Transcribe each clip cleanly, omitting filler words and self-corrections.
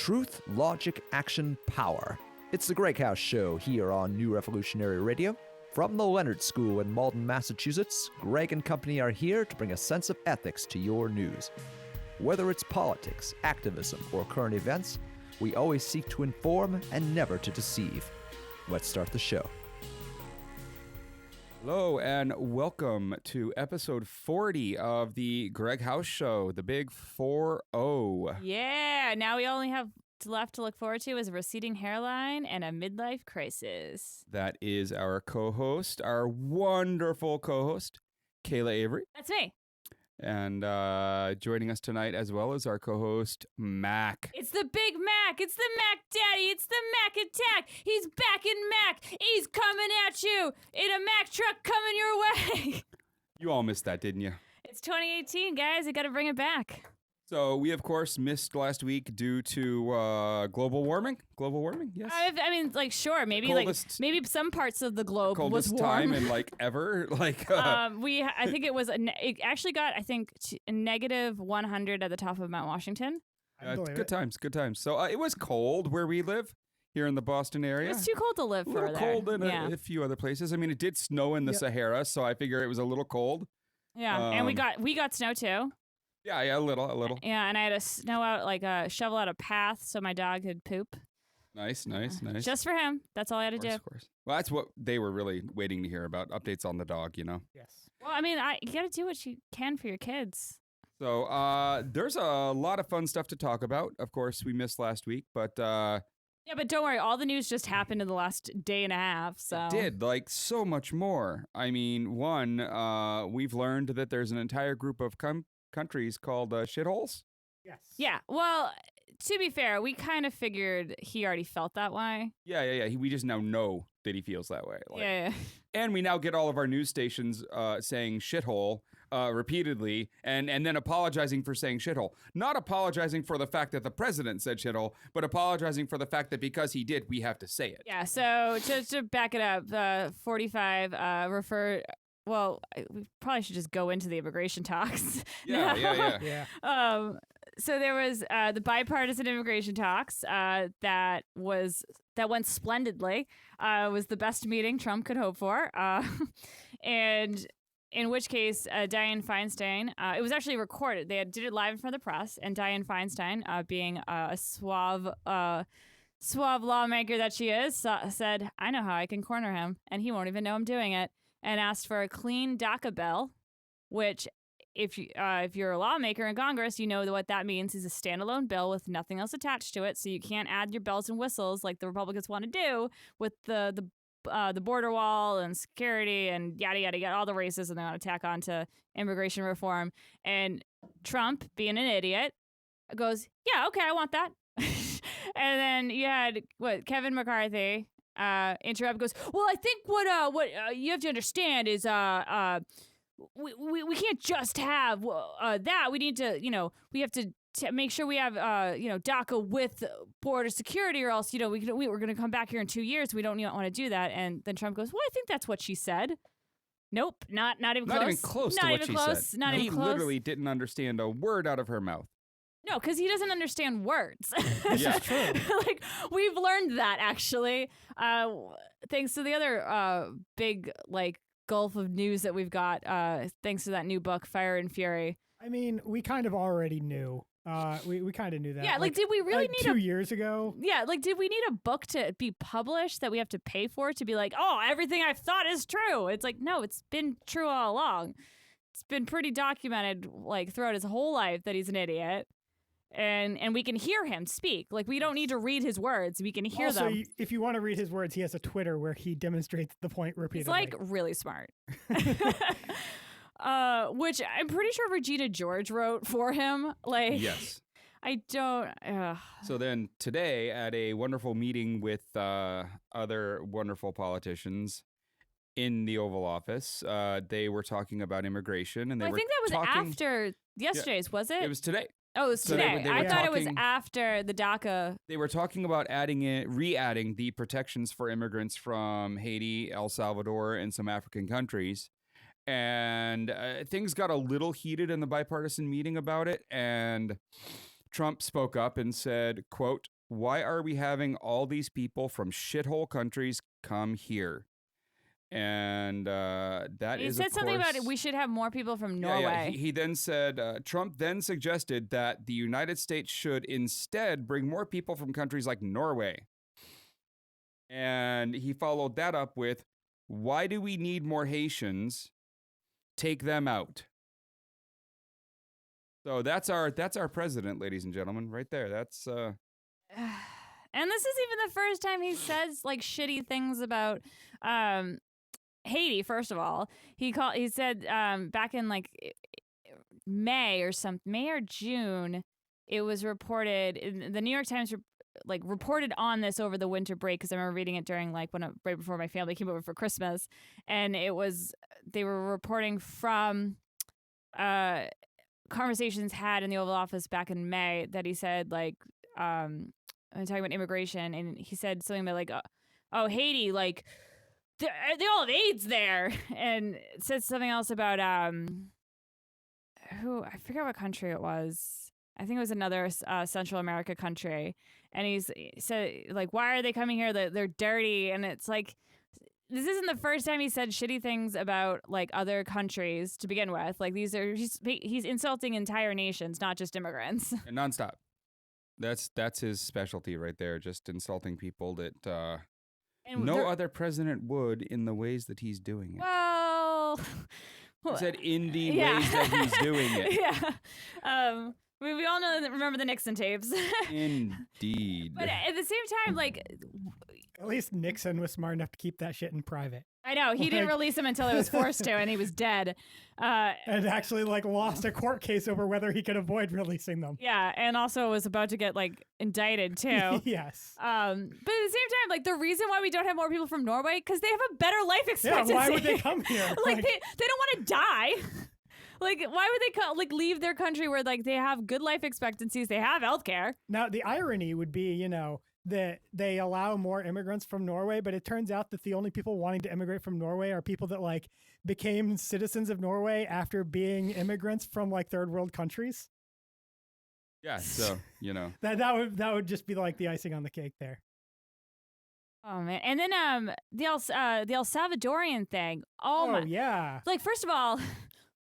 Truth, logic, action, power. It's the GreggHoush Show here on New Revolutionary Radio. From the Leonard School in Malden, Massachusetts, Gregg and company are here to bring a sense of ethics to your news. Whether it's politics, activism, or current events, we always seek to inform and never to deceive. Let's start the show. Hello and welcome to episode 40 of the GreggHoush Show, the big 4-0. Yeah, now we only have left to look forward to is a receding hairline and a midlife crisis. That is our co-host, our wonderful co-host, Kayla Avery. That's me. And joining us tonight as well as our co-host, Mac. It's the big Mac. It's the Mac Daddy. It's the Mac attack. He's back in Mac. He's coming at you in a Mac truck coming your way. You all missed that, didn't you? It's 2018, guys. I got to bring it back. So we, of course, missed last week due to global warming. Global warming, yes. I mean, like, sure, maybe maybe some parts of the globe was coldest warm. time in like ever. Like, I think it was it actually got a negative 100 at the top of Mount Washington. Good times. So it was cold where we live here in the Boston area. It's too cold to live a little further. Cold in a few other places. I mean, it did snow in the Sahara, so I figure it was a little cold. Yeah, and we got snow too. Yeah, a little. Yeah, and I had to shovel out a path so my dog could poop. Nice. Just for him. That's all I had to do. Of course. Well, that's what they were really waiting to hear about, updates on the dog, you know? Yes. Well, I mean, you got to do what you can for your kids. So there's a lot of fun stuff to talk about. Of course, we missed last week, but... yeah, but don't worry. All the news just happened in the last day and a half, so... It did, like, so much more. I mean, one, we've learned that there's an entire group of countries called shitholes. Yes. Yeah. Well, to be fair, we kind of figured he already felt that way. Yeah. We just now know that he feels that way. Like, yeah. And we now get all of our news stations saying shithole repeatedly and then apologizing for saying shithole. Not apologizing for the fact that the president said shithole, but apologizing for the fact that because he did, we have to say it. Yeah. So to back it up, 45 Well, we probably should just go into the immigration talks. Yeah. So there was the bipartisan immigration talks that went splendidly. It was the best meeting Trump could hope for. And in which case, Dianne Feinstein, it was actually recorded. They did it live in front of the press, and Dianne Feinstein, being a suave lawmaker that she is, said, "I know how I can corner him, and he won't even know I'm doing it." And asked for a clean DACA bill, which, if you're a lawmaker in Congress, you know what that means is a standalone bill with nothing else attached to it. So you can't add your bells and whistles like the Republicans want to do with the border wall and security and yada yada yada, all the racism they want to tack onto immigration reform. And Trump, being an idiot, goes, "Yeah, okay, I want that." And then you had Kevin McCarthy. Interrupt, goes, "Well, I think what you have to understand is we can't just have that. We need to, we have to make sure we have DACA with border security, or else we're going to come back here in 2 years. We don't want to do that." And then Trump goes, "Well, I think that's what she said." Nope, not even close. Not even close to what she said. Not even close. He literally didn't understand a word out of her mouth. No, because he doesn't understand words. This is true. Like, we've learned that, actually. Thanks to the other big, gulf of news that we've got, thanks to that new book, Fire and Fury. I mean, we kind of already knew. We kind of knew that. Yeah, did we really need 2 years ago? Yeah, did we need a book to be published that we have to pay for to be like, oh, everything I've thought is true? It's like, no, it's been true all along. It's been pretty documented, throughout his whole life that he's an idiot. And we can hear him speak. We don't need to read his words. We can hear them. Also, if you want to read his words, he has a Twitter where he demonstrates the point repeatedly. He's really smart. Which I'm pretty sure Regina George wrote for him. Yes. I don't... So then today at a wonderful meeting with other wonderful politicians in the Oval Office, they were talking about immigration. And I think that was after yesterday's, was it? It was today. Oh, it was today. I thought it was after the DACA. They were talking about re-adding the protections for immigrants from Haiti, El Salvador, and some African countries. And things got a little heated in the bipartisan meeting about it. And Trump spoke up and said, quote, "Why are we having all these people from shithole countries come here?" And he said something about it. We should have more people from Norway. Yeah. He then said, Trump then suggested that the United States should instead bring more people from countries like Norway. And he followed that up with, "Why do we need more Haitians? Take them out." So that's our president, ladies and gentlemen, right there. That's And this is even the first time he says like shitty things about Haiti. First of all, he said back in like May or June, it was reported in the New York Times reported on this over the winter break, because I remember reading it during right before my family came over for Christmas, and they were reporting from conversations had in the Oval Office back in May that he said I'm talking about immigration, and he said something about oh Haiti, like they all have AIDS there, and it said something else about I forget what country it was. I think it was another Central America country, and he said why are they coming here? They're dirty, and it's like this isn't the first time he said shitty things about other countries to begin with. He's insulting entire nations, not just immigrants. And nonstop. That's his specialty right there, just insulting people that no other president would in the ways that he's doing it. Well, he said in the ways that he's doing it. Yeah. We all remember the Nixon tapes. Indeed. But at the same time, at least Nixon was smart enough to keep that shit in private. I know. He didn't release him until he was forced to, and he was dead. And actually lost a court case over whether he could avoid releasing them. Yeah, and also was about to get indicted too. Yes. But at the same time, the reason why we don't have more people from Norway, because they have a better life expectancy. Yeah, why would they come here? They don't want to die. Why would they leave their country where they have good life expectancies, they have healthcare? Now the irony would be, that they allow more immigrants from Norway, but it turns out that the only people wanting to immigrate from Norway are people that became citizens of Norway after being immigrants from third world countries. Yeah, so that would just be the icing on the cake there. Oh man, and then the El Salvadorian thing. Oh yeah. First of all,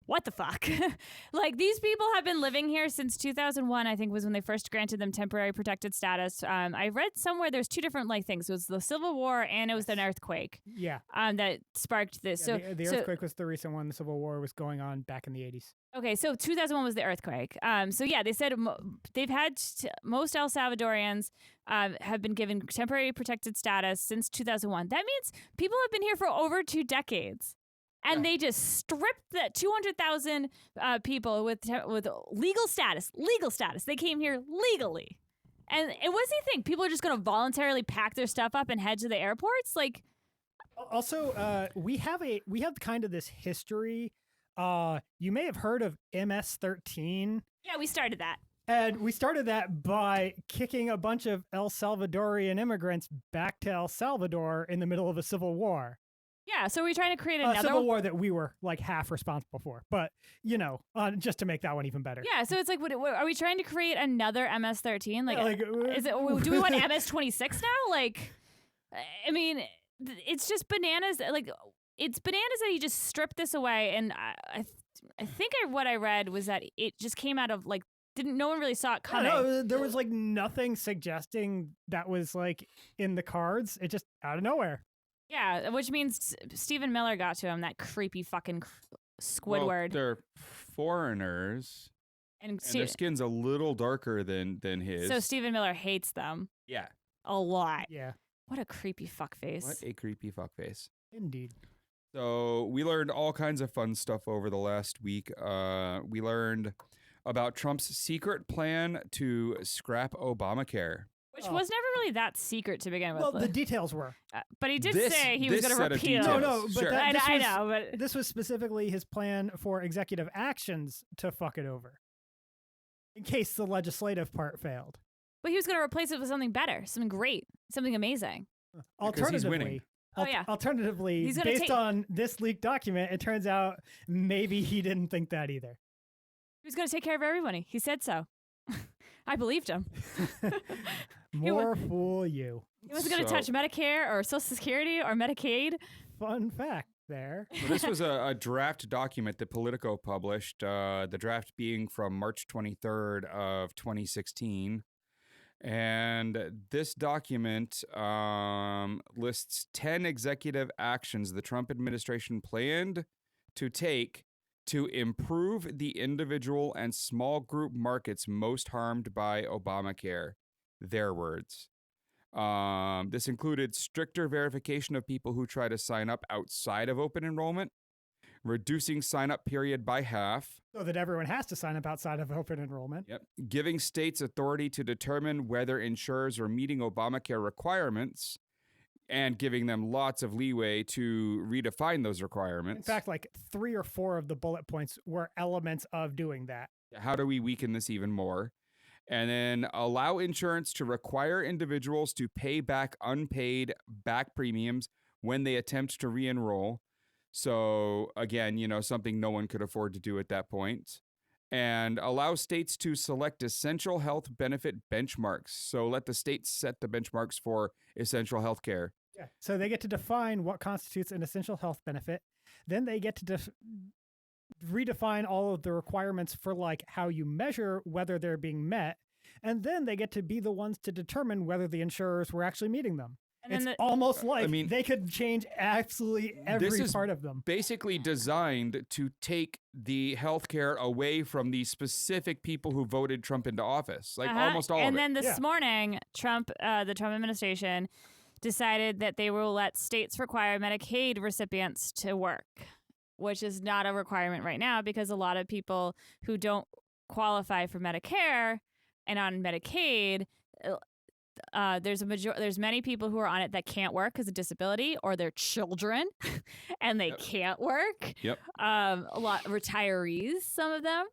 what the fuck? These people have been living here since 2001, I think was when they first granted them temporary protected status. I read somewhere there's two different things. It was the Civil War and it was an earthquake. Yeah. That sparked this. Yeah, so the earthquake was the recent one. The Civil War was going on back in the 80s. Okay, so 2001 was the earthquake. They said they've had most El Salvadorians have been given temporary protected status since 2001. That means people have been here for over 2 decades. And they just stripped that 200,000 people with legal status. They came here legally. And what do you think? People are just going to voluntarily pack their stuff up and head to the airports? Also, we have kind of this history. You may have heard of MS-13. Yeah, we started that. And we started that by kicking a bunch of El Salvadorian immigrants back to El Salvador in the middle of a civil war. Yeah, so we're trying to create another civil war that we were half responsible for, but just to make that one even better. Yeah, so it's what are we trying to create another MS-13? Is it? Do we want MS-26 now? I mean, it's just bananas. It's bananas that he just stripped this away, and I think what I read was that it just came out of no one really saw it coming. No, there was nothing suggesting that was in the cards. It just out of nowhere. Yeah, which means Stephen Miller got to him, that creepy fucking Squidward. Well, they're foreigners, and their skin's a little darker than his. So Stephen Miller hates them. Yeah. A lot. Yeah. What a creepy fuckface. What a creepy fuckface. Indeed. So we learned all kinds of fun stuff over the last week. We learned about Trump's secret plan to scrap Obamacare. Which was never really that secret to begin with. Well, the details were. But he did say he was going to repeal. No, but sure. I know, but this was specifically his plan for executive actions to fuck it over, in case the legislative part failed. But he was going to replace it with something better, something great, something amazing. Because he's winning. Alternatively, based on this leaked document, it turns out maybe he didn't think that either. He was going to take care of everybody. He said so. I believed him. More fool you. He wasn't going to touch Medicare or Social Security or Medicaid. Fun fact there. Well, this was a draft document that Politico published, the draft being from March 23rd of 2016. And this document lists 10 executive actions the Trump administration planned to take to improve the individual and small group markets most harmed by Obamacare. Their words. This included stricter verification of people who try to sign up outside of open enrollment, reducing sign-up period by half. So that everyone has to sign up outside of open enrollment. Yep. Giving states authority to determine whether insurers are meeting Obamacare requirements and giving them lots of leeway to redefine those requirements. In fact, like 3 or 4 of the bullet points were elements of doing that. How do we weaken this even more? And then allow insurance to require individuals to pay back unpaid back premiums when they attempt to re-enroll. So again, something no one could afford to do at that point. And allow states to select essential health benefit benchmarks. So let the states set the benchmarks for essential health care. Yeah. So they get to define what constitutes an essential health benefit. Then they get to redefine all of the requirements for like how you measure whether they're being met. And then they get to be the ones to determine whether the insurers were actually meeting them. And it's almost like they could change absolutely every part of them. Basically designed to take the healthcare away from the specific people who voted Trump into office, like almost all of it. And then this morning, the Trump administration decided that they will let states require Medicaid recipients to work, which is not a requirement right now because a lot of people who don't qualify for Medicare and on Medicaid, there's many people who are on it that can't work because of disability or their children and they can't work. Yep. A lot retirees, some of them.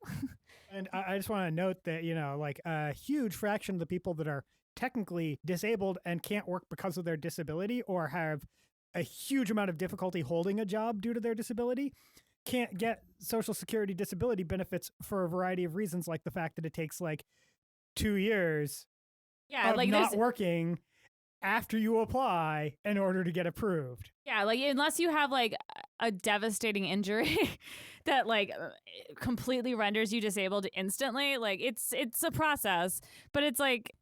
And I just want to note that, like a huge fraction of the people that are technically disabled and can't work because of their disability or have a huge amount of difficulty holding a job due to their disability can't get Social Security disability benefits for a variety of reasons, like the fact that it takes like 2 years of not working after you apply in order to get approved. Yeah, like unless you have like a devastating injury that like completely renders you disabled instantly, like it's a process, but it's like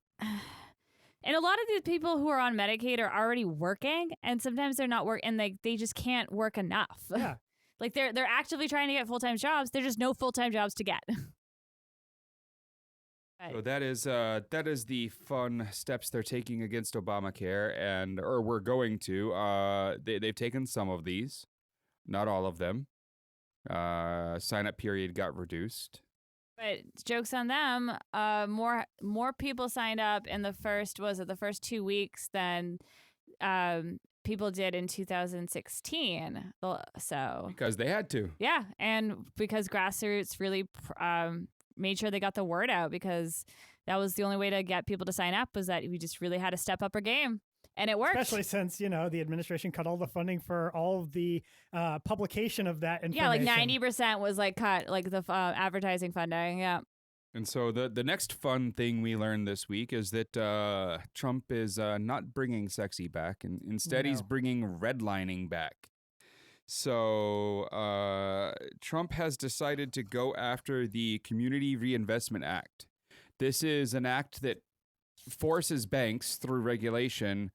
and a lot of these people who are on Medicaid are already working and sometimes they're not working and they just can't work enough. Yeah. Like they're actively trying to get full-time jobs. There's just no full-time jobs to get. So that is the fun steps they're taking against Obamacare, or we're going to. They've taken some of these, not all of them. Sign-up period got reduced. But jokes on them. More people signed up in the first 2 weeks than people did in 2016. So because they had to. Yeah, and because grassroots really made sure they got the word out because that was the only way to get people to sign up was that we just really had to step up our game. And it worked. Especially since, the administration cut all the funding for all of the publication of that information. Yeah, like 90% was like cut, like the advertising funding. Yeah. And so the next fun thing we learned this week is that Trump is not bringing sexy back. And instead, he's bringing redlining back. So Trump has decided to go after the Community Reinvestment Act. This is an act that forces banks through regulation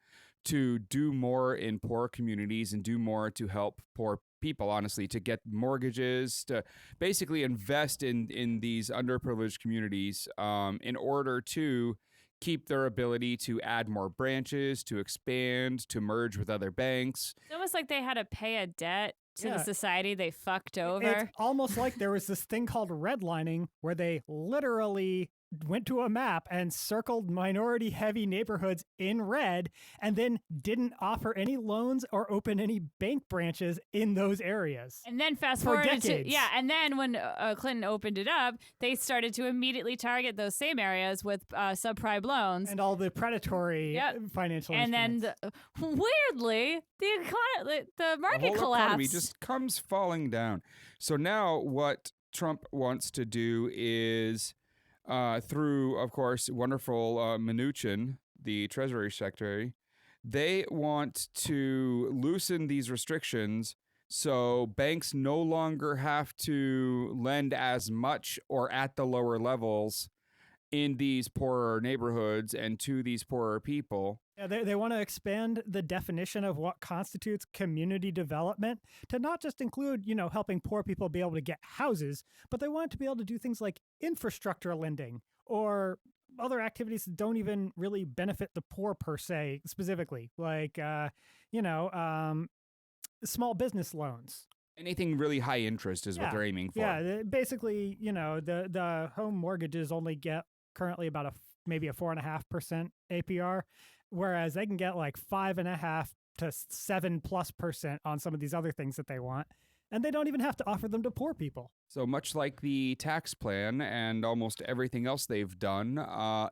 to do more in poor communities and do more to help poor people, honestly, to get mortgages, to basically invest in these underprivileged communities in order to keep their ability to add more branches, to expand, to merge with other banks. It's almost like they had to pay a debt to the society they fucked over. It's almost like there was this thing called redlining where they literally went to a map and circled minority-heavy neighborhoods in red and then didn't offer any loans or open any bank branches in those areas. And then fast forward and then when Clinton opened it up, they started to immediately target those same areas with subprime loans. And all the predatory financial instruments. And then, weirdly, the market the whole collapsed. Economy just comes falling down. So now what Trump wants to do is through, of course, wonderful Mnuchin, the Treasury Secretary. They want to loosen these restrictions so banks no longer have to lend as much or at the lower levels in these poorer neighborhoods and to these poorer people. Yeah, they want to expand the definition of what constitutes community development to not just include, helping poor people be able to get houses, but they want it to be able to do things like infrastructure lending or other activities that don't even really benefit the poor per se, specifically, like, small business loans. Anything really high interest is what they're aiming for. Yeah, basically, the home mortgages only get currently about maybe a 4.5% APR, whereas they can get like 5.5 to 7+% on some of these other things that they want, and they don't even have to offer them to poor people. So much like the tax plan and almost everything else they've done,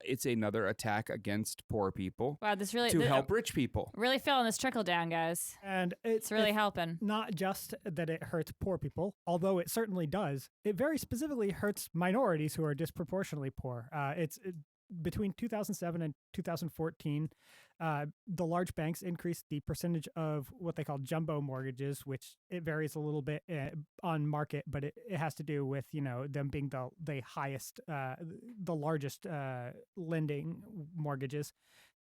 it's another attack against poor people. Wow, this really to help rich people. Really feeling this trickle down, guys. And it's really helping. Not just that it hurts poor people, although it certainly does. It very specifically hurts minorities who are disproportionately poor. Between 2007 and 2014, the large banks increased the percentage of what they call jumbo mortgages, which it varies a little bit on market, but it has to do with, them being the highest, the largest lending mortgages.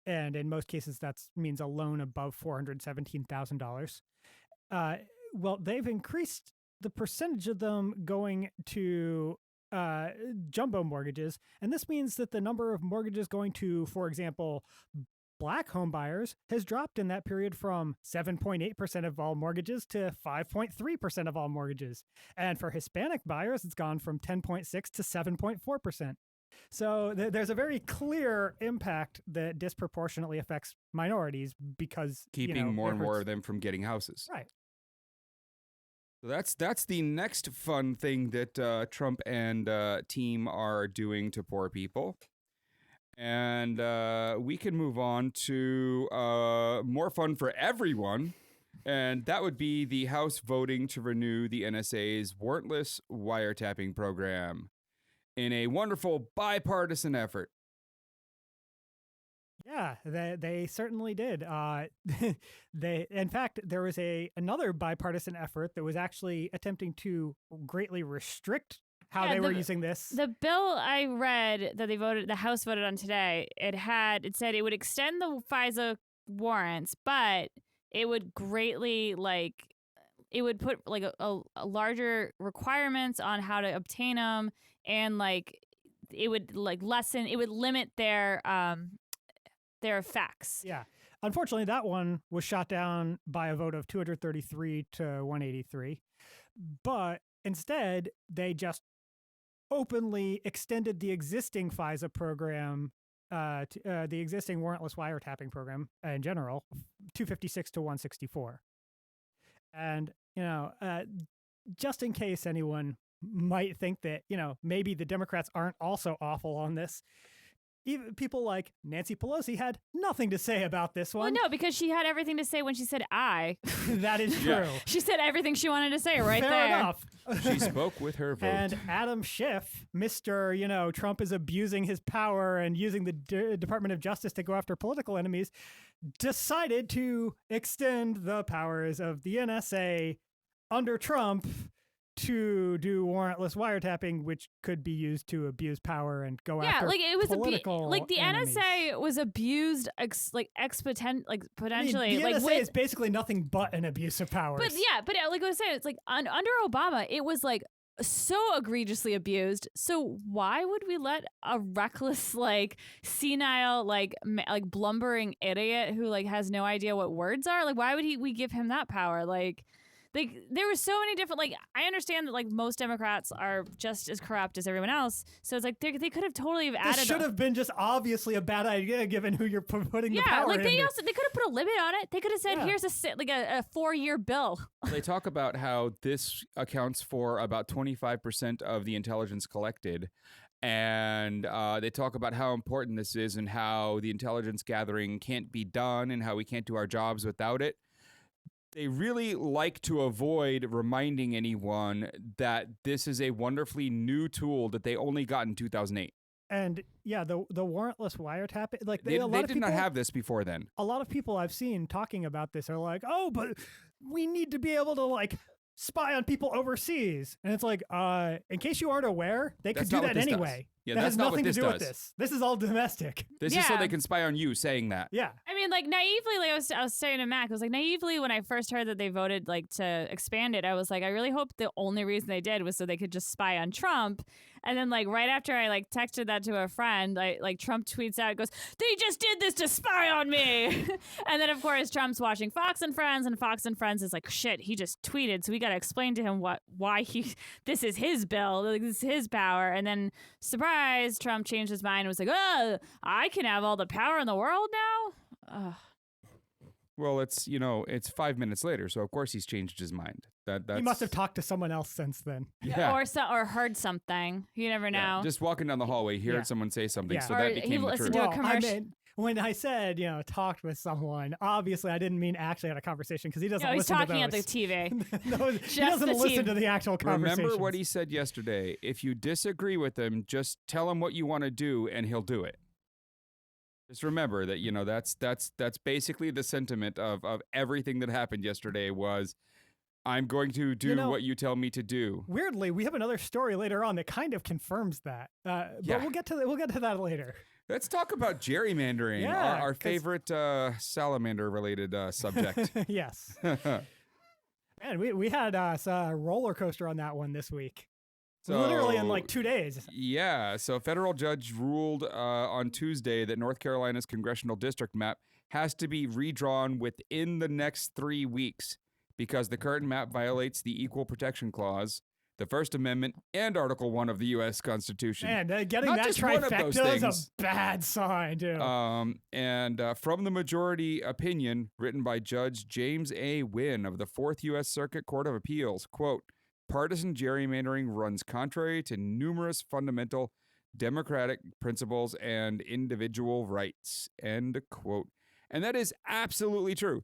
And in most cases, that means a loan above $417,000. Well, they've increased the percentage of them going to jumbo mortgages, and this means that the number of mortgages going to, for example, Black home buyers has dropped in that period from 7.8% of all mortgages to 5.3% of all mortgages, and for Hispanic buyers, it's gone from 10.6 to 7.4%. So there's a very clear impact that disproportionately affects minorities because keeping more and more of them from getting houses. Right. So that's the next fun thing that Trump and team are doing to poor people. And we can move on to more fun for everyone. And that would be the House voting to renew the NSA's warrantless wiretapping program in a wonderful bipartisan effort. Yeah, they certainly did. In fact, there was another bipartisan effort that was actually attempting to greatly restrict how they were using this. The bill I read that the House voted on today, it said it would extend the FISA warrants, but it would greatly it would put a larger requirements on how to obtain them, and it would limit their effects. Yeah. Unfortunately, that one was shot down by a vote of 233 to 183. But instead, they just openly extended the existing FISA program, the existing warrantless wiretapping program in general, 256 to 164. And, just in case anyone might think that, maybe the Democrats aren't also awful on this, even people like Nancy Pelosi had nothing to say about this one. Well, no, because she had everything to say when she said "I." That is true. Yeah. She said everything she wanted to say right Fair there. enough. She spoke with her vote. And Adam Schiff, Mr. Trump is abusing his power and using the Department of Justice to go after political enemies, decided to extend the powers of the NSA under Trump to do warrantless wiretapping, which could be used to abuse power and go after political the enemies. NSA was abused potentially. The NSA is basically nothing but an abuse of powers. But like I was saying, it's under Obama, it was so egregiously abused. So why would we let a reckless, senile, blumbering idiot who has no idea what words are? Why would we give him that power? There were so many different, I understand that, most Democrats are just as corrupt as everyone else. So it's they could have totally added. This should have been just obviously a bad idea given who you're putting the power in. They could have put a limit on it. They could have said, here's a 4-year bill. They talk about how this accounts for about 25% of the intelligence collected. And they talk about how important this is and how the intelligence gathering can't be done and how we can't do our jobs without it. They really like to avoid reminding anyone that this is a wonderfully new tool that they only got in 2008. And yeah, the warrantless wiretap, like They a lot of did people, not have this before then. a lot of people I've seen talking about this are like, oh, but we need to be able to like spy on people overseas. And it's like, in case you aren't aware, they That's could do not what that this does. anyway. Yeah, that that's has not what nothing to this do with does. this. This is all domestic. This is so Yeah. they can spy on you saying that. Yeah. I mean, like naively, like I was saying to Mac, I was like naively when I first heard that they voted like to expand it, I was like, I really hope the only reason they did was so they could just spy on Trump. And then like right after I like texted that to a friend, like Trump tweets out, goes, "They just did this to spy on me." And then of course Trump's watching Fox and Friends, and Fox and Friends is like, shit, he just tweeted, so we got to explain to him why this is his bill, like, this is his power. And then surprise, Trump changed his mind and was like, oh, I can have all the power in the world now. Ugh. Well, it's 5 minutes later, so of course he's changed his mind. That's, He must have talked to someone else since then. Yeah. Or heard something. You never know. Yeah, just walking down the hallway, he heard Yeah. someone say something, Yeah. so Or that he became the listened truth. to a I commercial. mean, when I said, talked with someone, obviously I didn't mean actually had a conversation because he doesn't No, he's listen talking to at the those. TV. No, he Just doesn't the listen team. to the actual conversation. Remember what he said yesterday. If you disagree with him, just tell him what you want to do and he'll do it. Just remember that, that's basically the sentiment of everything that happened yesterday was, I'm going to do what you tell me to do. Weirdly, we have another story later on that kind of confirms that. But Yeah. we'll get to that later. Let's talk about gerrymandering, Yeah, our 'cause- favorite salamander-related subject. Yes. Man, we had a roller coaster on that one this week. Literally in like 2 days. Yeah, so a federal judge ruled on Tuesday that North Carolina's congressional district map has to be redrawn within the next 3 weeks because the current map violates the Equal Protection Clause, the First Amendment, and Article 1 of the U.S. Constitution. Man, getting Not that just one of those trifecta is things. a bad sign, dude. And from the majority opinion written by Judge James A. Wynn of the 4th U.S. Circuit Court of Appeals, quote, partisan gerrymandering runs contrary to numerous fundamental democratic principles and individual rights, end quote. And that is absolutely true.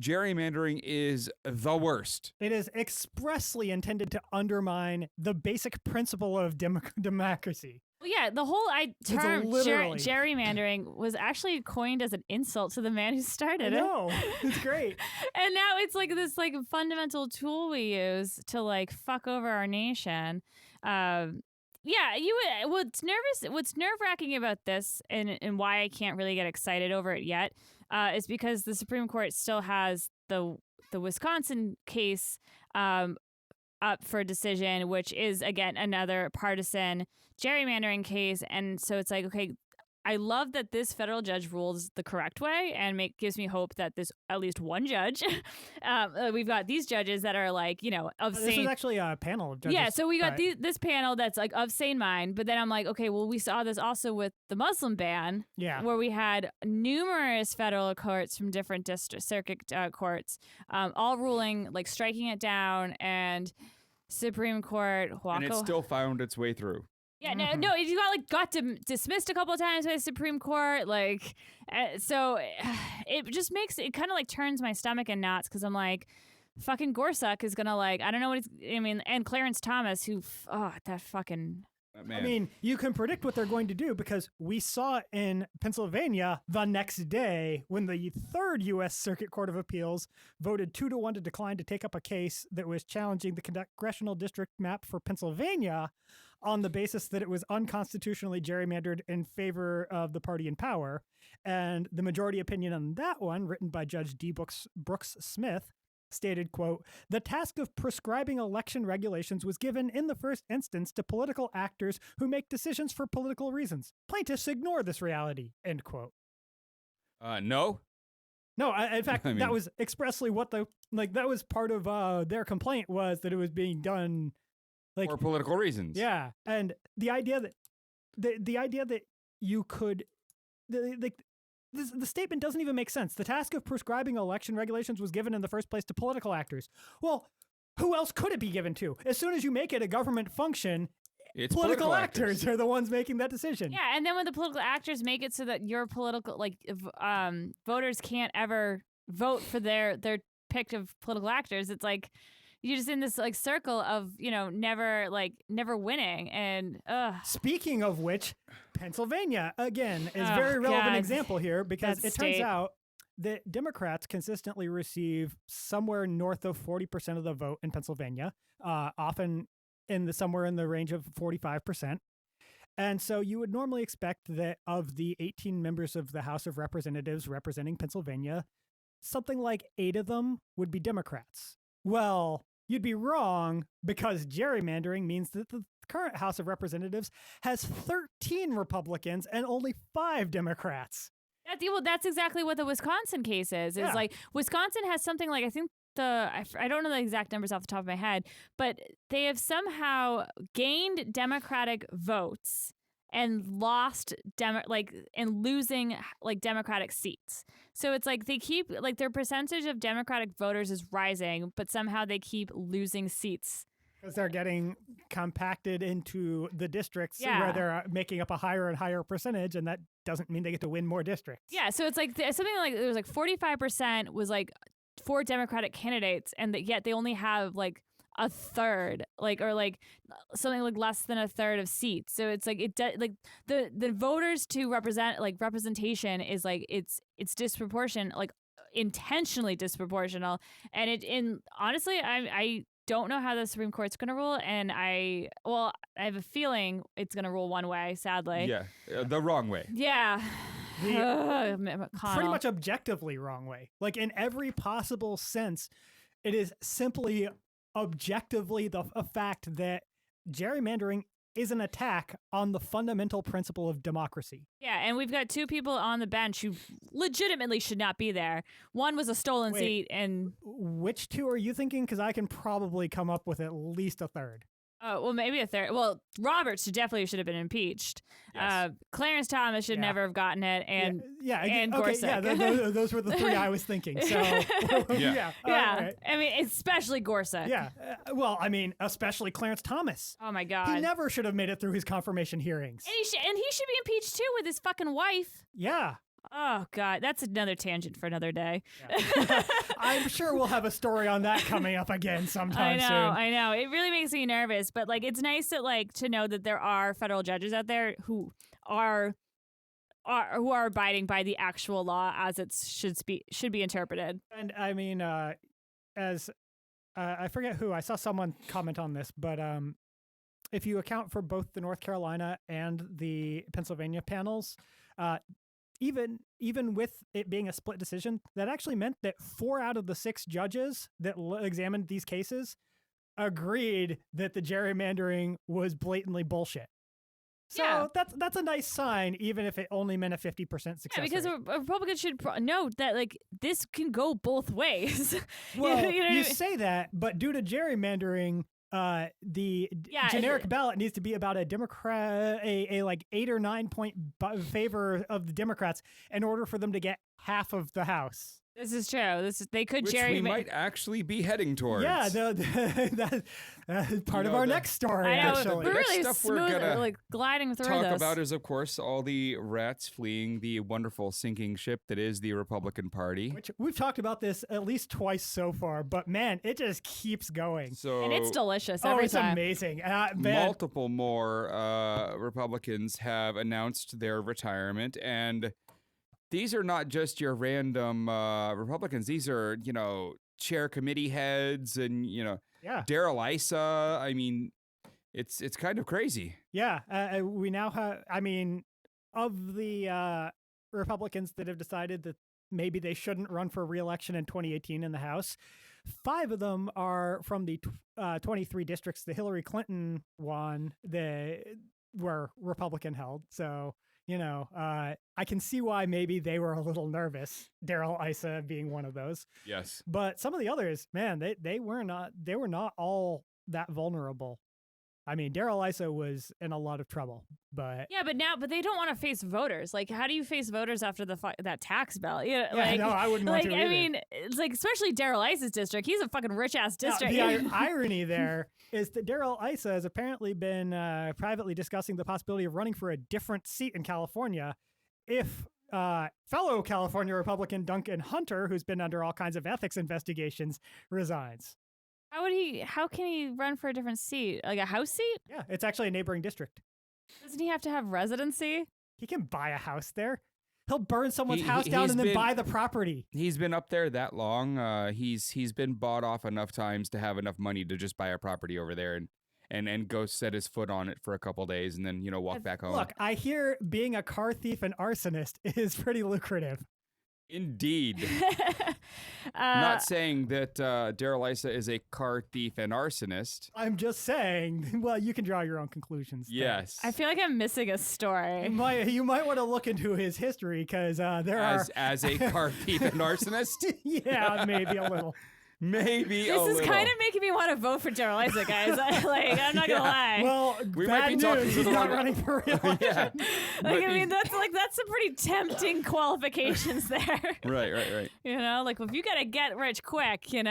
Gerrymandering is the worst. It is expressly intended to undermine the basic principle of democracy. Well, yeah, the whole term literally- gerrymandering was actually coined as an insult to the man who started it. No, it's great. And now it's like this like fundamental tool we use to like fuck over our nation. What's nerve-wracking about this and why I can't really get excited over it yet is because the Supreme Court still has the Wisconsin case up for decision, which is again another partisan gerrymandering case. And so it's like, okay, I love that this federal judge rules the correct way and gives me hope that this at least one judge, we've got these judges that are like, of This sane. is actually a panel of judges. Yeah, so we got this panel that's like of sane mind, but then I'm like, okay, well, we saw this also with the Muslim ban, Yeah. where we had numerous federal courts from different district circuit courts, all ruling like striking it down, and Supreme Court And it still found its way through. Yeah, no, it got dismissed a couple of times by the Supreme Court, like, so it just makes it kind of like turns my stomach in knots because I'm like, fucking Gorsuch is gonna like, I don't know what and Clarence Thomas, who, that fucking. Man. I mean, you can predict what they're going to do because we saw in Pennsylvania the next day when the 3rd U.S. Circuit Court of Appeals voted 2-1 to decline to take up a case that was challenging the congressional district map for Pennsylvania on the basis that it was unconstitutionally gerrymandered in favor of the party in power. And the majority opinion on that one, written by Judge D. Brooks Smith, stated, quote, the task of prescribing election regulations was given in the first instance to political actors who make decisions for political reasons. Plaintiffs ignore this reality, end quote. No. No, in fact, I mean- that was expressly what that was part of their complaint was that it was being done like For political reasons. yeah. And the idea that you could the statement doesn't even make sense. The task of prescribing election regulations was given in the first place to political actors. Well, who else could it be given to? As soon as you make it a government function, It's political actors are the ones making that decision. Yeah, and then when the political actors make it so that your political, voters can't ever vote for their pick of political actors, it's like, you're just in this like circle of, never winning. And Speaking of which, Pennsylvania, again, is a very relevant example here because it turns out that Democrats consistently receive somewhere north of 40% of the vote in Pennsylvania, often somewhere in the range of 45%. And so you would normally expect that of the 18 members of the House of Representatives representing Pennsylvania, something like 8 of them would be Democrats. Well, you'd be wrong because gerrymandering means that the current House of Representatives has 13 Republicans and only 5 Democrats. That's exactly what the Wisconsin case is. Is like Wisconsin has something like, I think I don't know the exact numbers off the top of my head, but they have somehow gained Democratic votes and lost losing like Democratic seats. So it's like they keep like their percentage of Democratic voters is rising, but somehow they keep losing seats. Because they're getting compacted into the districts where they're making up a higher and higher percentage, and that doesn't mean they get to win more districts. Yeah, so it's like something like it was like 45% was like for Democratic candidates, and yet they only have like a third, or something like less than a third of seats. So it's like the voters to representation is like it's disproportionate, like intentionally disproportional, and honestly, I don't know how the Supreme Court's going to rule, and I have a feeling it's going to rule one way, sadly. Yeah, the wrong way. Yeah. Pretty much objectively wrong way. Like in every possible sense, it is simply objectively a fact that gerrymandering is an attack on the fundamental principle of democracy. Yeah, and we've got 2 people on the bench who legitimately should not be there. One was a stolen seat, and which 2 are you thinking? Because I can probably come up with at least a third. Oh, well, maybe a third. Well, Roberts should have been impeached. Yes. Clarence Thomas should never have gotten it, and Gorsuch. Yeah, those were the 3 I was thinking. So yeah. Right. I mean, especially Gorsuch. Yeah. Well, I mean, especially Clarence Thomas. Oh my God. He never should have made it through his confirmation hearings. And he should be impeached too with his fucking wife. Yeah. Oh God, that's another tangent for another day. Yeah. I'm sure we'll have a story on that coming up again sometime soon. I know. It really makes me nervous, but like it's nice to know that there are federal judges out there who are abiding by the actual law as it should be interpreted. And I mean, as I forget who, I saw someone comment on this, but if you account for both the North Carolina and the Pennsylvania panels, even with it being a split decision, that actually meant that 4 out of the 6 judges that examined these cases agreed that the gerrymandering was blatantly bullshit. So that's a nice sign, even if it only meant a 50% success rate. Because rate. Republicans should know that like this can go both ways. Well, you say that, but due to gerrymandering, the generic ballot needs to be about a Democrat, a like 8 or 9 point favor of the Democrats in order for them to get half of the House. This is true. They could Which we might actually be heading towards. Yeah, that's part of our next story. I know, actually, we're really stuff smooth, we're gonna like gliding through talk this. about is, of course, all the rats fleeing the wonderful sinking ship that is the Republican Party. Which we've talked about this at least twice so far, but man, it just keeps going. So, and it's delicious every it's time. amazing. Multiple more Republicans have announced their retirement, and these are not just your random Republicans. These are, chair committee heads and, Darrell Issa. I mean, it's kind of crazy. Yeah. We now have, of the Republicans that have decided that maybe they shouldn't run for re-election in 2018 in the House, 5 of them are from the 23 districts that Hillary Clinton won that were Republican held. So, I can see why maybe they were a little nervous, Darrell Issa being one of those. Yes. But some of the others, man, they were not all that vulnerable. I mean, Darrell Issa was in a lot of trouble, but but they don't want to face voters. Like, how do you face voters after that tax bill? No, I wouldn't want to either. I mean, it's like, especially Darrell Issa's district. He's a fucking rich ass district. Now, the irony there is that Darrell Issa has apparently been privately discussing the possibility of running for a different seat in California if fellow California Republican Duncan Hunter, who's been under all kinds of ethics investigations, resigns. How can he run for a different seat? Like a House seat? Yeah, it's actually a neighboring district. Doesn't he have to have residency? He can buy a house there. He'll burn someone's house down and then buy the property. He's been up there that long. He's been bought off enough times to have enough money to just buy a property over there and go set his foot on it for a couple days and then, walk back home. Look, I hear being a car thief and arsonist is pretty lucrative. Indeed. Not saying that Daryl Issa is a car thief and arsonist. I'm just saying, well, you can draw your own conclusions. Yes. I feel like I'm missing a story. You might want to look into his history because as a car thief and arsonist? Yeah, maybe a little. Maybe a little. This is kind of making me want to vote for Daryl Issa, guys. I'm not gonna lie. Well, we bad might be news. talking to He's the not one- running for re-election. Yeah. That's some pretty tempting qualifications there. Right. If you gotta get rich quick, you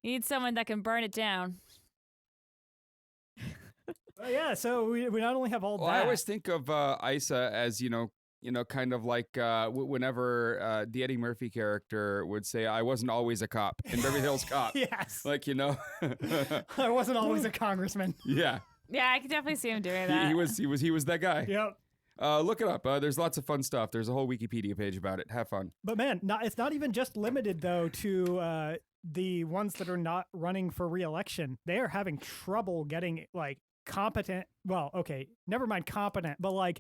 need someone that can burn it down. Yeah, so we not only have all Well, that. I always think of Issa as, kind of like whenever the Eddie Murphy character would say, "I wasn't always a cop" in Beverly Hills Cop. Yes. I I wasn't always a congressman. Yeah. Yeah, I can definitely see him doing that. He was that guy. Yep. Look it up. There's lots of fun stuff. There's a whole Wikipedia page about it. Have fun. But man, it's not even just limited though to the ones that are not running for re-election. They are having trouble getting competent. Well, okay, never mind competent, but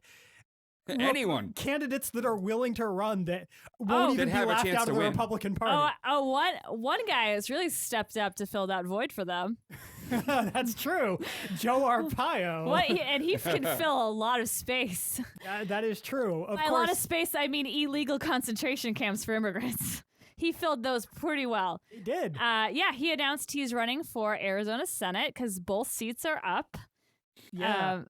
Anyone. candidates that are willing to run that won't even that be have a laughed chance out to of the win. Republican Party. One guy has really stepped up to fill that void for them. That's true. Joe Arpaio. And he can fill a lot of space. That is true. Of By course. a lot of space, I mean illegal concentration camps for immigrants. He filled those pretty well. He did. He announced he's running for Arizona Senate because both seats are up. Yeah.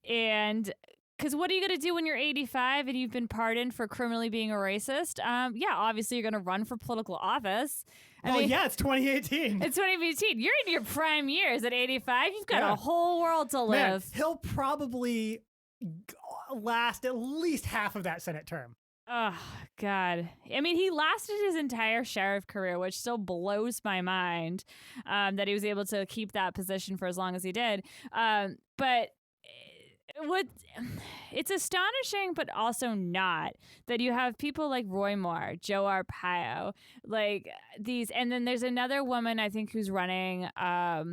And because what are you going to do when you're 85 and you've been pardoned for criminally being a racist? Obviously you're going to run for political office. It's 2018. It's 2018. You're in your prime years at 85. You've got a whole world to live. Man, he'll probably last at least half of that Senate term. Oh, God. I mean, he lasted his entire sheriff career, which still blows my mind that he was able to keep that position for as long as he did. But it's astonishing, but also not, that you have people like Roy Moore, Joe Arpaio, these. And then there's another woman, I think, who's running. I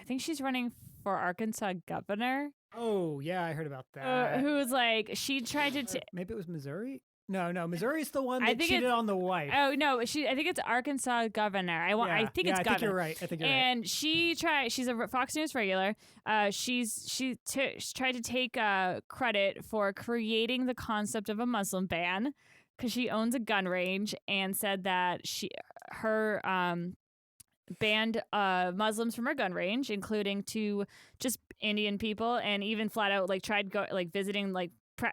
think she's running for Arkansas governor. Oh, yeah, I heard about that. Who's she tried to... Maybe it was Missouri? No, Missouri's the one that think cheated on the wife. Oh, no, I think it's Arkansas governor. I think it's governor. I think you're right. And she's a Fox News regular. She tried to take credit for creating the concept of a Muslim ban because she owns a gun range and said that her banned Muslims from her gun range, including to just Indian people, and even flat out tried visiting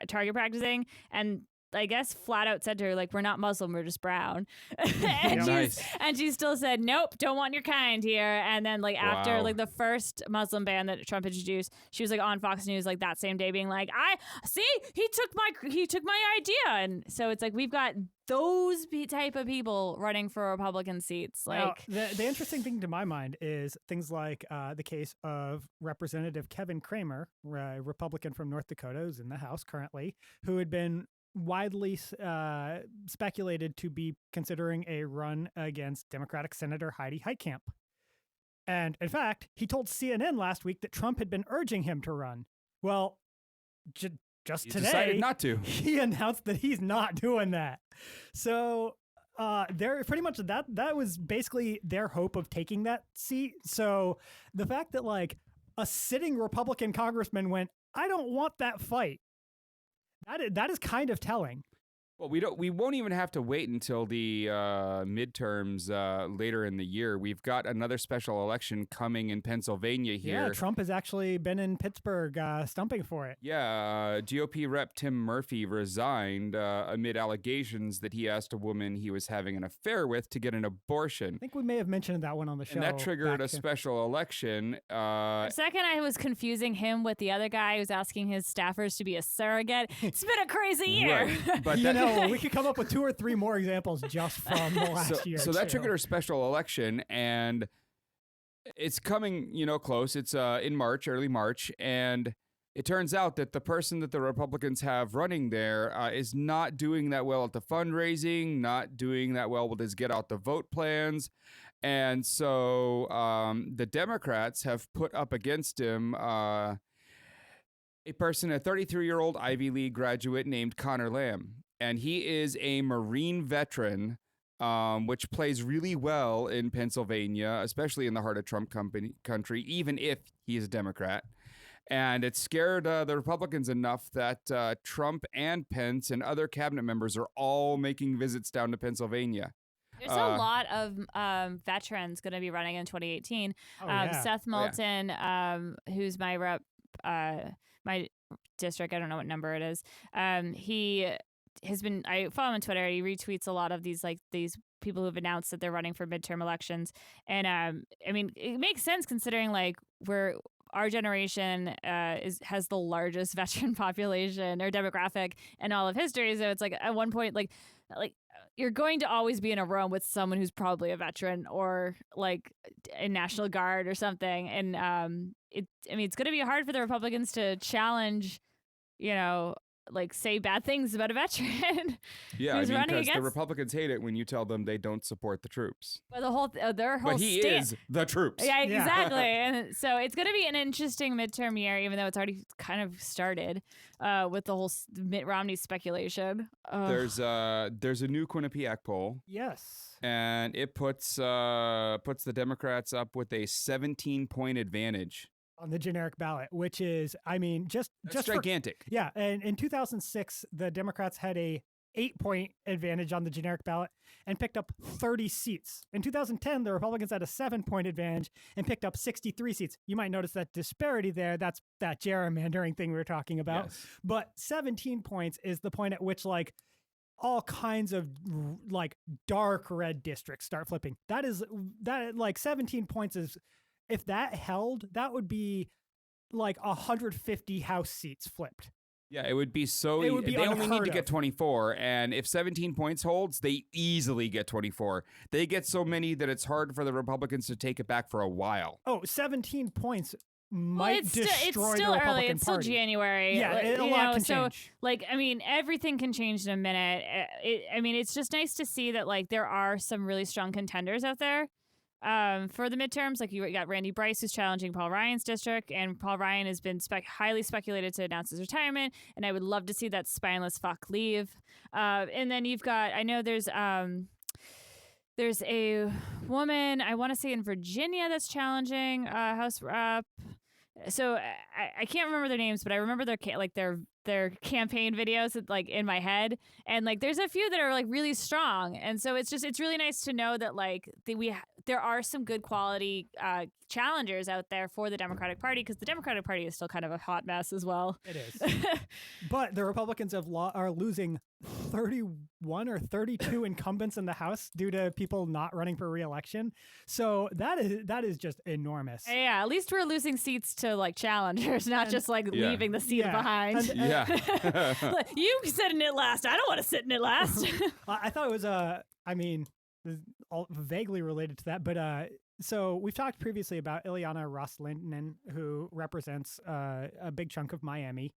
target practicing, and I guess flat out said to her we're not Muslim, we're just brown. and she still said nope, don't want your kind here. And then after the first Muslim ban that Trump introduced, she was on Fox News that same day being I see he took my idea. And so it's we've got those type of people running for Republican seats. Now, the interesting thing to my mind is things like the case of Representative Kevin Cramer, a Republican from North Dakota, who's in the House currently, who had been widely speculated to be considering a run against Democratic Senator Heidi Heitkamp. And in fact, he told CNN last week that Trump had been urging him to run. Well, just He today, decided not to. he announced that he's not doing that. So they're pretty much that was basically their hope of taking that seat. So the fact that a sitting Republican congressman went, I don't want that fight. That is kind of telling. Well, we won't even have to wait until the midterms later in the year. We've got another special election coming in Pennsylvania here. Yeah, Trump has actually been in Pittsburgh stumping for it. Yeah, GOP Rep Tim Murphy resigned amid allegations that he asked a woman he was having an affair with to get an abortion. I think we may have mentioned that one on the show. And that triggered a special election. Second, I was confusing him with the other guy who's asking his staffers to be a surrogate. It's been a crazy year. Right. But No, we could come up with 2 or 3 more examples just from the last year. So that too. triggered a special election, and it's coming, close. It's in March, early March, and it turns out that the person that the Republicans have running there is not doing that well at the fundraising, not doing that well with his get out the vote plans. And so the Democrats have put up against him a 33-year-old Ivy League graduate named Connor Lamb. And he is a Marine veteran, which plays really well in Pennsylvania, especially in the heart of Trump country, even if he is a Democrat. And it scared the Republicans enough that Trump and Pence and other cabinet members are all making visits down to Pennsylvania. There's a lot of veterans going to be running in 2018. Seth Moulton, who's my rep, my district, I don't know what number it is. He has been, I follow him on Twitter. He retweets a lot of these people who've announced that they're running for midterm elections. And I mean, it makes sense considering our generation has the largest veteran population or demographic in all of history. So it's like at one point, like you're going to always be in a room with someone who's probably a veteran or like a National Guard or something. And it's going to be hard for the Republicans to challenge, say bad things about a veteran. Yeah, because the Republicans hate it when you tell them they don't support the troops. But their whole But he is the troops. Yeah, exactly. And so it's going to be an interesting midterm year, even though it's already kind of started with the whole Mitt Romney speculation. There's a new Quinnipiac poll. Yes. And it puts the Democrats up with a 17-point advantage on the generic ballot, which is, just gigantic. And in 2006, the Democrats had a 8-point advantage on the generic ballot and picked up 30 seats. In 2010, the Republicans had a 7-point advantage and picked up 63 seats. You might notice that disparity there. That's that gerrymandering thing we were talking about. Yes. But 17 points is the point at which all kinds of dark red districts start flipping. That 17 points is, if that held, that would be 150 House seats flipped. Yeah, it would be so. It would be they only need to of. get 24, and if 17 points holds, they easily get 24. They get so many that it's hard for the Republicans to take it back for a while. 17 points might destroy it's still the Republican early. It's Party. Still January. Yeah, a lot can change. Everything can change in a minute. It's just nice to see that there are some really strong contenders out there. For the midterms, you got Randy Bryce, who's challenging Paul Ryan's district, and Paul Ryan has been highly speculated to announce his retirement, and I would love to see that spineless fuck leave. And then you've got, I know there's a woman, I want to say in Virginia, that's challenging House Rep. So I can't remember their names, but I remember their campaign videos in my head, and there's a few that are really strong, and so it's really nice to know that there are some good quality challengers out there for the Democratic Party, because the Democratic Party is still kind of a hot mess as well. It is. But the Republicans are losing 31 or 32 incumbents in the House due to people not running for re-election. So that is just enormous. Yeah, at least we're losing seats to challengers, not just leaving the seat behind. You sit in it last. I don't want to sit in it last. I thought it was vaguely related to that, but so we've talked previously about Ileana Ros-Lehtinen, who represents a big chunk of Miami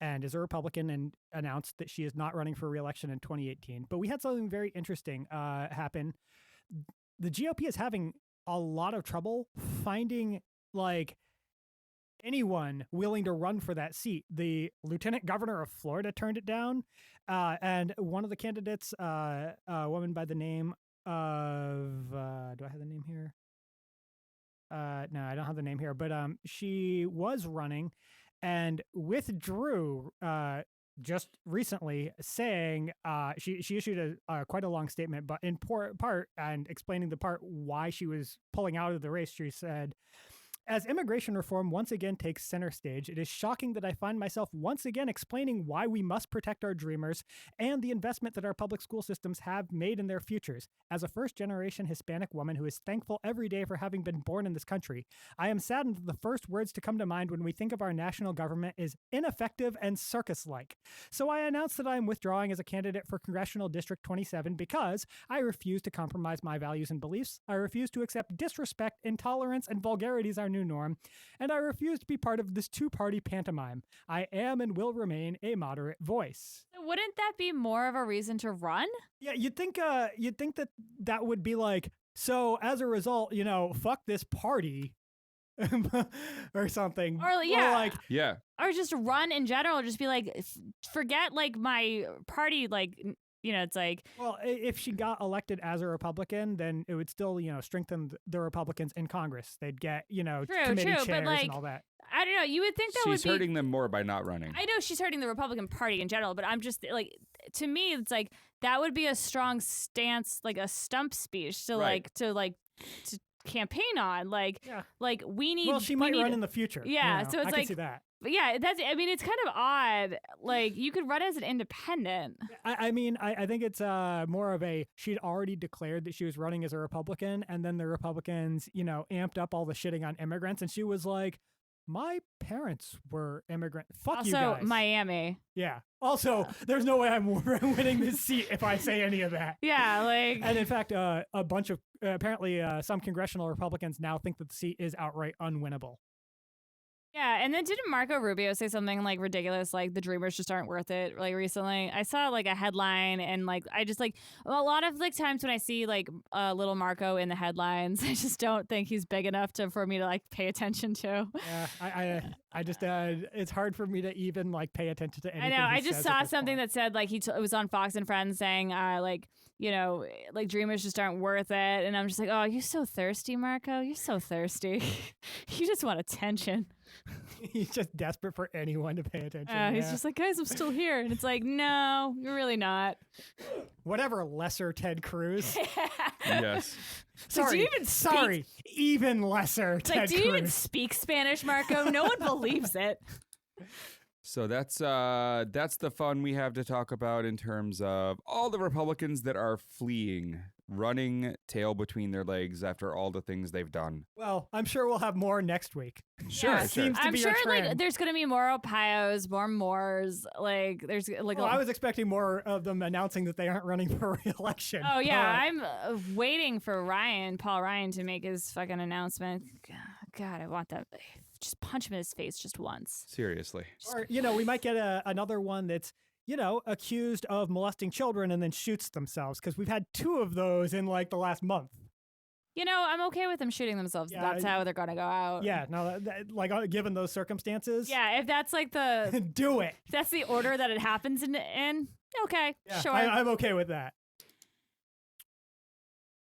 and is a Republican, and announced that she is not running for re-election in 2018. But we had something very interesting happen. The GOP is having a lot of trouble finding anyone willing to run for that seat. The lieutenant governor of Florida turned it down, and one of the candidates, a woman by the name of, do I have the name here? No, I don't have the name here, but she was running and withdrew just recently, saying she issued quite a long statement, but in part and explaining the part why she was pulling out of the race. She said, As immigration reform once again takes center stage, it is shocking that I find myself once again explaining why we must protect our dreamers and the investment that our public school systems have made in their futures. As a first-generation Hispanic woman who is thankful every day for having been born in this country, I am saddened that the first words to come to mind when we think of our national government is ineffective and circus-like. So I announced that I am withdrawing as a candidate for Congressional District 27 because I refuse to compromise my values and beliefs. I refuse to accept disrespect, intolerance, and vulgarity as our new norm, and I refuse to be part of this two-party pantomime. I am and will remain a moderate voice. Wouldn't that be more of a reason to run? Yeah, you'd think that would be like, so as a result, fuck this party or something. Or yeah. Or like, Yeah. Or just run in general, just be like, forget like my party, like, it's like, well, if she got elected as a Republican, then it would still, strengthen the Republicans in Congress. They'd get, committee chairs but like, and all that. I don't know. You would think that She's hurting them more by not running. I know she's hurting the Republican Party in general, but I'm just like, to me, it's like that would be a strong stance, like a stump speech to to campaign on. Like we need. Well, she might run in the future. Yeah, so it's I like can see that. But yeah, it's kind of odd. Like you could run as an independent. I mean, I think it's more of she'd already declared that she was running as a Republican, and then the Republicans, amped up all the shitting on immigrants, and she was like, my parents were immigrant. Fuck you guys. Also, Miami. Yeah. Also, there's no way I'm winning this seat if I say any of that. Yeah, like. And in fact, a bunch of apparently some congressional Republicans now think that the seat is outright unwinnable. Yeah, and then didn't Marco Rubio say something like ridiculous, like the Dreamers just aren't worth it? Like recently, I saw like a headline, and like I just like a lot of like times when I see like little Marco in the headlines, I just don't think he's big enough for me to like pay attention to. Yeah, I just it's hard for me to even like pay attention to anything. I know. I just saw something that said like it was on Fox and Friends saying like Dreamers just aren't worth it, and I'm just like, oh, you're so thirsty, Marco. You're so thirsty. You just want attention. He's just desperate for anyone to pay attention. He's just like, guys, I'm still here. And it's like, no, you're really not. Whatever, lesser Ted Cruz. Yes. Sorry, do you even speak? Even lesser Ted Cruz. Do you even speak Spanish, Marco? No one believes it. So that's the fun we have to talk about in terms of all the Republicans that are fleeing, running tail between their legs after all the things they've done. Well, I'm sure we'll have more next week. Sure. Seems to I'm be sure a trend. like there's gonna be more Ohios, more Moors. Like there's like. Well, I was expecting more of them announcing that they aren't running for re-election. Oh yeah, I'm waiting for Paul Ryan, to make his fucking announcement. God, I want that. Just punch him in his face just once. Seriously. Or, we might get another one that's, accused of molesting children and then shoots themselves, because we've had 2 of those in like the last month. I'm okay with them shooting themselves. Yeah, That's how they're going to go out. Yeah, no, like given those circumstances. Yeah, if that's like the... Do it. If that's the order that it happens in, okay, yeah, sure. I'm okay with that.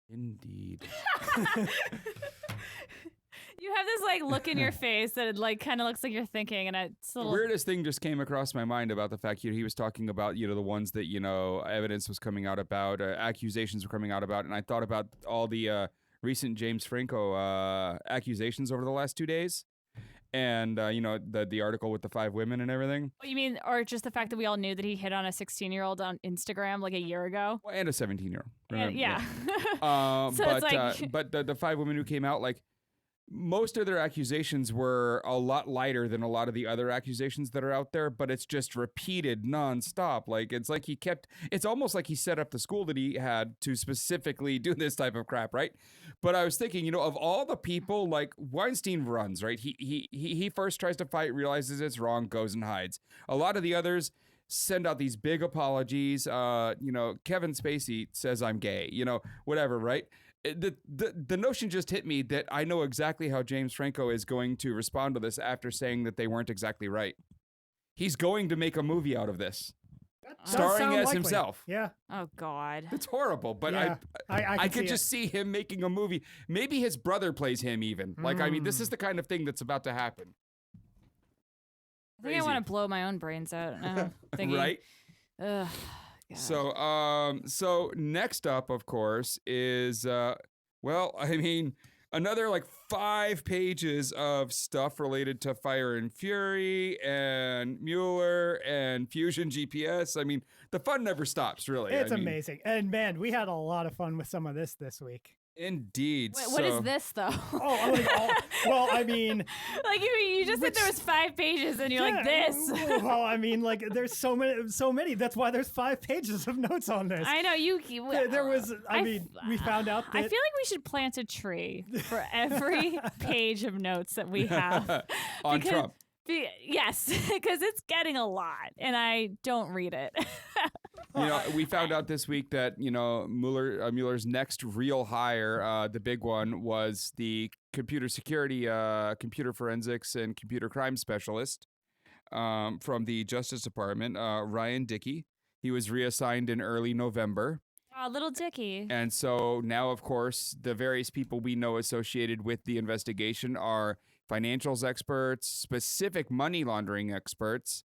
Indeed. You have this like look in your face that it like kind of looks like you're thinking, and it's a little... The weirdest thing just came across my mind about the fact he was talking about the ones that evidence was coming out about, accusations were coming out about, and I thought about all the recent James Franco accusations over the last 2 days, and the article with the 5 women and everything. What you mean, or just the fact that we all knew that he hit on a 16-year-old on Instagram like a year ago? Well, and a 17-year-old. Yeah. So it's like... but the 5 women who came out, like, most of their accusations were a lot lighter than a lot of the other accusations that are out there, but it's just repeated nonstop. Like, it's like it's almost like he set up the school that he had to specifically do this type of crap, right? But I was thinking, of all the people, like Weinstein runs, right? He first tries to fight, realizes it's wrong, goes and hides. A lot of the others send out these big apologies. Kevin Spacey says I'm gay, whatever, right? The notion just hit me that I know exactly how James Franco is going to respond to this after saying that they weren't exactly right. He's going to make a movie out of this, starring as himself. Yeah. Oh God. It's horrible, but yeah, I could just see him making a movie. Maybe his brother plays him even. Like, I mean, this is the kind of thing that's about to happen. I think I want to blow my own brains out. Thinking, right? Ugh. God. So next up, of course, is another like 5 pages of stuff related to Fire and Fury and Mueller and Fusion GPS. I mean, the fun never stops, really. It's I mean, amazing. And man, we had a lot of fun with some of this week. Indeed. Wait, what is this though? Well, I mean, like you just said there was 5 pages, and you're like this. Well, I mean, like there's so many. That's why there's 5 pages of notes on this. I know you. There was. I mean, we found out that I feel like we should plant a tree for every page of notes that we have on Trump. Yes, because it's getting a lot, and I don't read it. We found out this week that Mueller's next real hire, the big one, was the computer security, computer forensics, and computer crime specialist from the Justice Department, Ryan Dickey. He was reassigned in early November. Oh, little Dicky. And so now, of course, the various people we know associated with the investigation are financials experts, specific money laundering experts,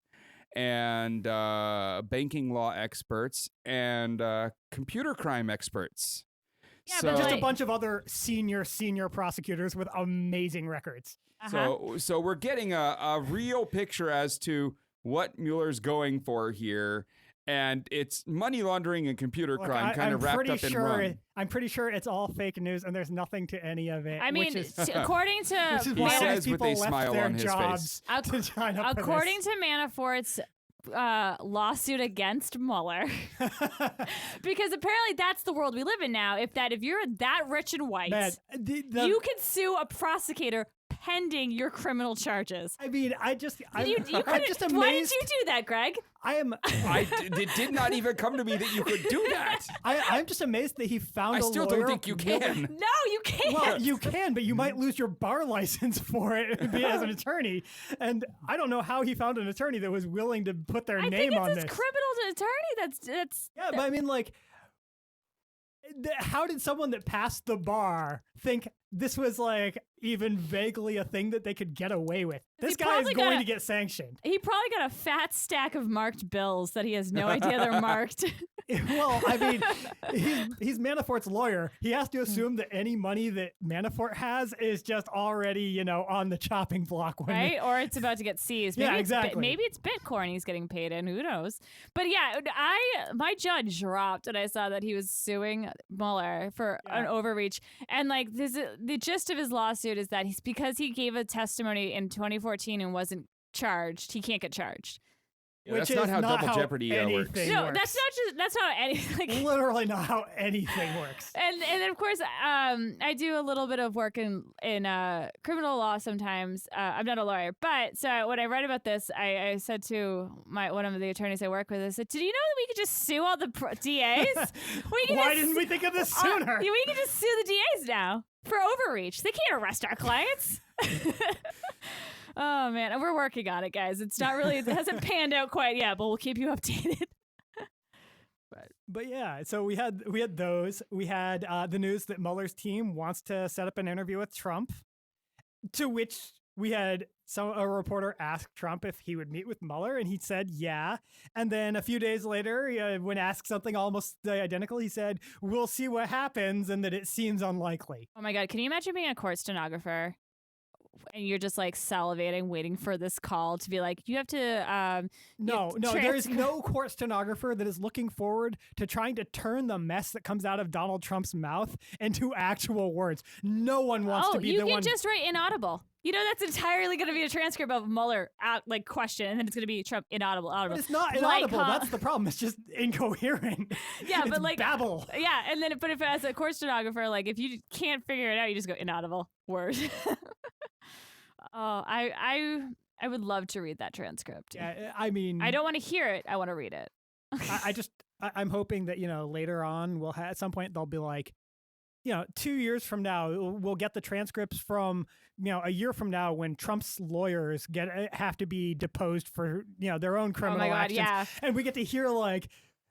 and banking law experts, and computer crime experts. Yeah, but just a like, bunch of other senior prosecutors with amazing records. So we're getting a real picture as to what Mueller's going for here. And it's money laundering and computer crime kind of wrapped up in one. I'm pretty sure it's all fake news, and there's nothing to any of it. I mean, according to he says with a smile on his face. According to Manafort's lawsuit against Mueller, because apparently that's the world we live in now. If you're that rich and white, you can sue a prosecutor pending your criminal charges. I mean, I'm just amazed. Why did you do that, Gregg? It did not even come to me that you could do that. I'm just amazed that he found a lawyer. I still don't think you can. No, you can't. Well, you can, but you might lose your bar license for it as an attorney. And I don't know how he found an attorney that was willing to put their name on this. I think it's his criminal attorney. That's. Yeah, but I mean, like, how did someone that passed the bar think this was like even vaguely a thing that they could get away with? This guy is going to get sanctioned. He probably got a fat stack of marked bills that he has no idea they're marked. Well, I mean, he's Manafort's lawyer. He has to assume that any money that Manafort has is just already, on the chopping block. Right? Or it's about to get seized. Maybe exactly. Maybe it's Bitcoin he's getting paid in. Who knows? But yeah, my jaw dropped when I saw that he was suing Mueller for an overreach. And like the gist of his lawsuit is that because he gave a testimony in 2014 and wasn't charged, he can't get charged. Yeah, that's not how double jeopardy works. No, that's not anything. Literally not how anything works. And then of course, I do a little bit of work in criminal law sometimes. I'm not a lawyer, but so when I read about this, I said to one of the attorneys I work with, I said, "Did you know that we could just sue all the DAs? Why didn't we think of this sooner? We can just sue the DAs now for overreach. They can't arrest our clients." Oh man, we're working on it, guys. It hasn't panned out quite yet, but we'll keep you updated. But yeah, so we had those. We had the news that Mueller's team wants to set up an interview with Trump, to which we had a reporter ask Trump if he would meet with Mueller, and he said yeah. And then a few days later, when asked something almost identical, he said, "We'll see what happens," and that it seems unlikely. Oh my God, can you imagine being a court stenographer? And you're just like salivating, waiting for this call to be like, you have to. No, there is no court stenographer that is looking forward to trying to turn the mess that comes out of Donald Trump's mouth into actual words. No one wants to be the one. You can just write inaudible. That's entirely going to be a transcript of Mueller question, and then it's going to be Trump inaudible. But it's not inaudible. That's the problem. It's just incoherent. Yeah, it's but like babble. Yeah, and then if as a court stenographer, like if you can't figure it out, you just go inaudible word. Oh, I would love to read that transcript. Yeah, I mean, I don't want to hear it. I want to read it. I'm hoping that later on at some point they'll be like, 2 years from now we'll get the transcripts from a year from now when Trump's lawyers have to be deposed for their own criminal actions. Yeah. And we get to hear like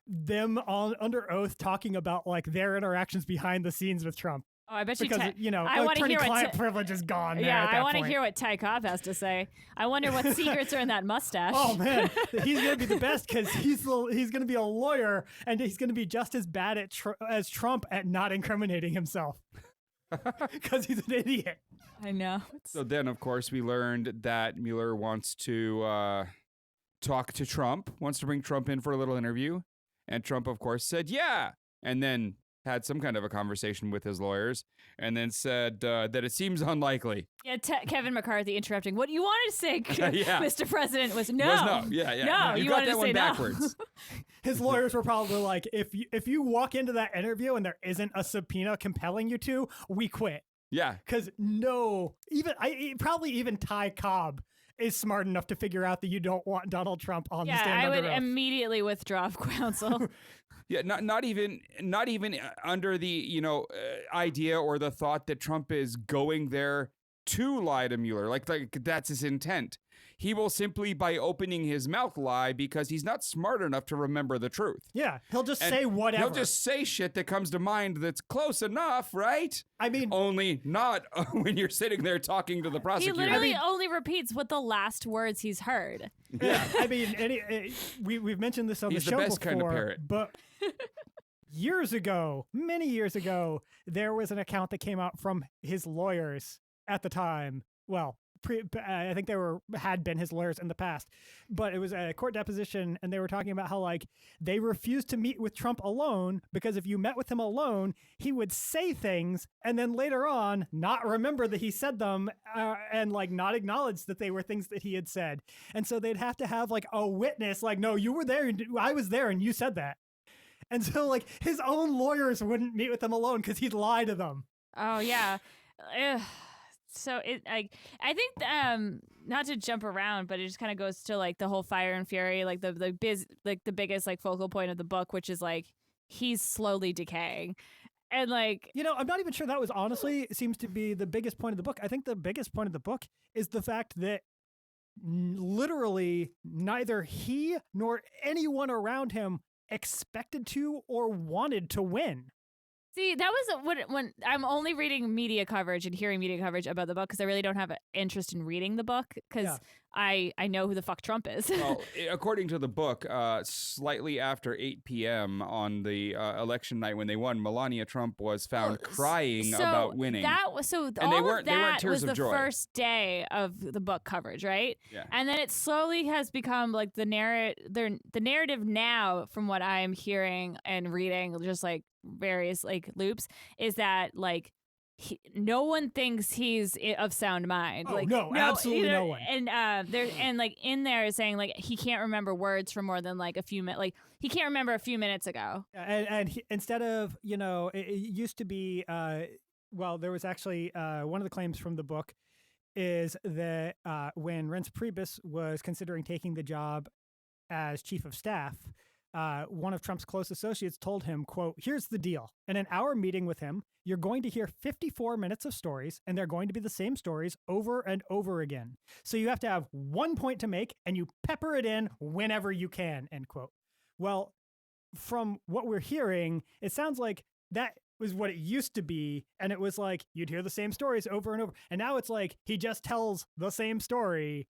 them under oath talking about like their interactions behind the scenes with Trump. Oh, I bet because, I want to hear client privilege is gone. Yeah, I want to hear what Ty Cobb has to say. I wonder what secrets are in that mustache. Oh man, he's gonna be the best because he's gonna be a lawyer and he's gonna be just as bad as Trump at not incriminating himself. because he's an idiot. I know. So then, of course, we learned that Mueller wants to talk to Trump, wants to bring Trump in for a little interview. And Trump, of course, said, yeah. And then had some kind of a conversation with his lawyers and then said that it seems unlikely. Yeah, Kevin McCarthy interrupting. What you wanted to say, Yeah. Mr. President, was no. Yeah. No, you got wanted that to one say backwards. no. His lawyers were probably like, if you walk into that interview and there isn't a subpoena compelling you to, we quit. Yeah. Because probably even Ty Cobb is smart enough to figure out that you don't want Donald Trump on the stand I under would oath. immediately withdraw counsel. Yeah, not even under the idea or the thought that Trump is going there to lie to Mueller. Like that's his intent. He will simply, by opening his mouth, lie because he's not smart enough to remember the truth. Yeah, he'll just And say whatever. He'll just say shit that comes to mind that's close enough, right? I mean, Only not when you're sitting there talking to the He prosecutor. literally only repeats what the last words he's heard. Yeah. I mean, we've mentioned this on He's the the show best before, kind of parrot. but many years ago, there was an account that came out from his lawyers at the time. Well, I think had been his lawyers in the past, but it was a court deposition, and they were talking about how like they refused to meet with Trump alone because if you met with him alone, he would say things and then later on not remember that he said them and like not acknowledge that they were things that he had said, and so they'd have to have like a witness, like, no, you were there, I was there, and you said that, and so like his own lawyers wouldn't meet with him alone because he'd lie to them. Oh yeah. Ugh. So I think not to jump around, but it just kind of goes to like the whole Fire and Fury, like the biggest like focal point of the book, which is like he's slowly decaying, and like I'm not even sure that was honestly seems to be the biggest point of the book. I think the biggest point of the book is the fact that literally neither he nor anyone around him expected to or wanted to win. See, that was when I'm only reading media coverage and hearing media coverage about the book because I really don't have an interest in reading the book because I know who the fuck Trump is. Well, according to the book, slightly after 8 p.m. on the election night when they won, Melania Trump was found crying about winning. That was they weren't tears was of the joy. first day of the book coverage, right? Yeah. And then it slowly has become like the narrative now, from what I'm hearing and reading, just like various like loops, is that like no one thinks he's of sound mind. Oh, like no, absolutely no one. And there and like in there is saying like he can't remember words for more than like a few minutes. Like he can't remember a few minutes ago. And instead of it used to be there was actually one of the claims from the book is that when Reince Priebus was considering taking the job as chief of staff, one of Trump's close associates told him, quote, "Here's the deal. In an hour meeting with him, you're going to hear 54 minutes of stories, and they're going to be the same stories over and over again. So you have to have one point to make, and you pepper it in whenever you can," end quote. Well, from what we're hearing, it sounds like that was what it used to be, and it was like you'd hear the same stories over and over. And now it's like he just tells the same story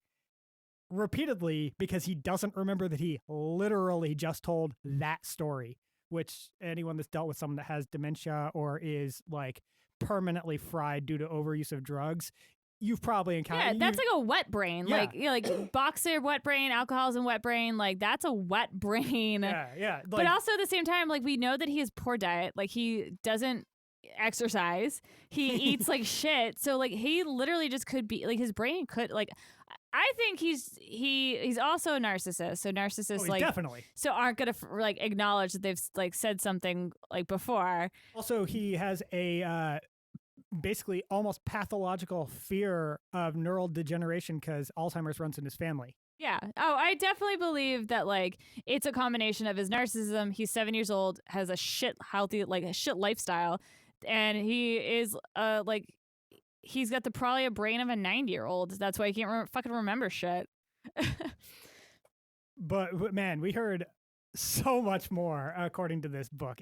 repeatedly because he doesn't remember that he literally just told that story, which anyone that's dealt with someone that has dementia or is like permanently fried due to overuse of drugs, you've probably encountered. Yeah, that's like a wet brain. Yeah. Like boxer wet brain, alcoholism wet brain. Like that's a wet brain. Yeah. But also at the same time, like we know that he has poor diet. Like he doesn't exercise. He eats like shit. So like he literally just could be like his brain could like. I think he's also a narcissist. So narcissists like definitely aren't gonna like acknowledge that they've like said something like before. Also, he has a basically almost pathological fear of neural degeneration because Alzheimer's runs in his family. Yeah. Oh, I definitely believe that like it's a combination of his narcissism. He's 7 years old, has a shit lifestyle, and he is like. He's got probably a brain of a 90-year-old. That's why he can't fucking remember shit. But man, we heard so much more according to this book.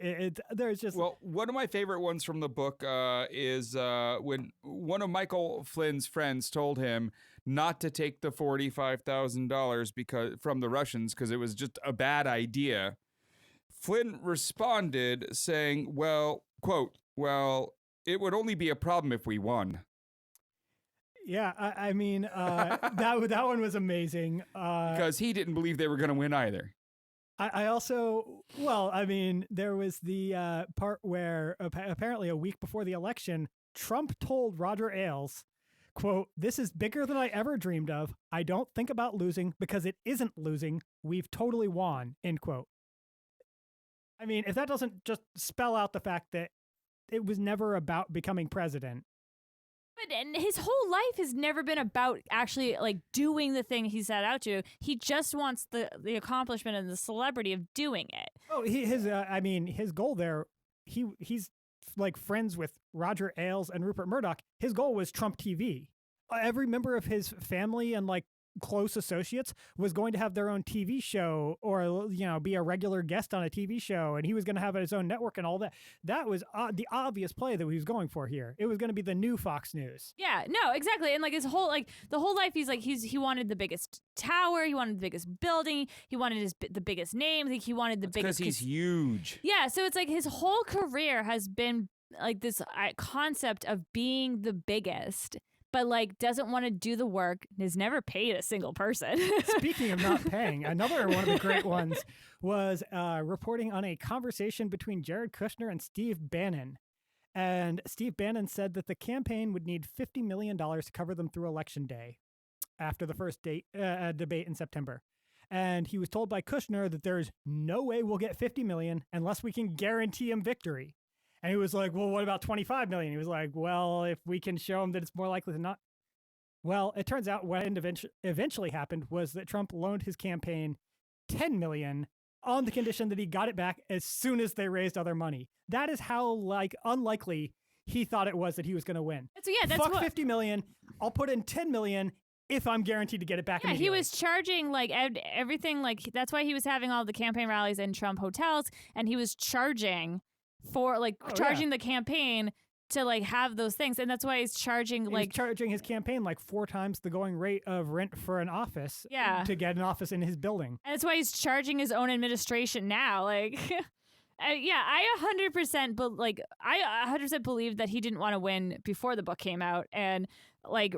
There's just one of my favorite ones from the book is when one of Michael Flynn's friends told him not to take the $45,000 from the Russians because it was just a bad idea. Flynn responded saying, "Well, quote, well." It would only be a problem if we won. Yeah, I mean, that one was amazing. Because he didn't believe they were going to win either. I also, well, I mean, there was the part where apparently a week before the election, Trump told Roger Ailes, quote, "This is bigger than I ever dreamed of. I don't think about losing because it isn't losing. We've totally won," end quote. I mean, if that doesn't just spell out the fact that it was never about becoming president. But and his whole life has never been about actually like doing the thing he set out to. He just wants the accomplishment and the celebrity of doing it. Oh, his goal there, he's like friends with Roger Ailes and Rupert Murdoch. His goal was Trump TV. Every member of his family and like close associates was going to have their own TV show or, you know, be a regular guest on a TV show. And he was going to have his own network and all that. That was the obvious play that he was going for here. It was going to be the new Fox News. Yeah, no, exactly. And like his whole, like the whole life, he wanted the biggest tower. He wanted the biggest building. He wanted the biggest name. Like he wanted the biggest. Because he's huge. Yeah. So it's like his whole career has been like this concept of being the biggest, but like doesn't want to do the work, has never paid a single person. Speaking of not paying, another one of the great ones was reporting on a conversation between Jared Kushner and Steve Bannon. And Steve Bannon said that the campaign would need $50 million to cover them through Election Day after the first debate in September. And he was told by Kushner that there's no way we'll get $50 million unless we can guarantee him victory. And he was like, well, what about $25 million? He was like, well, if we can show him that it's more likely than not. Well, it turns out what eventually happened was that Trump loaned his campaign $10 million on the condition that he got it back as soon as they raised other money. That is how like unlikely he thought it was that he was going to win. So yeah, that's Fuck $50 million. I'll put in $10 million if I'm guaranteed to get it back. Yeah, immediately. he was charging like everything. Like that's why he was having all the campaign rallies in Trump hotels, and he was charging for like charging the campaign to like have those things, and that's why he's charging charging his campaign like 4 times the going rate of rent for an office to get an office in his building. And that's why he's charging his own administration now. Like yeah, I 100% believe that he didn't want to win before the book came out. And like,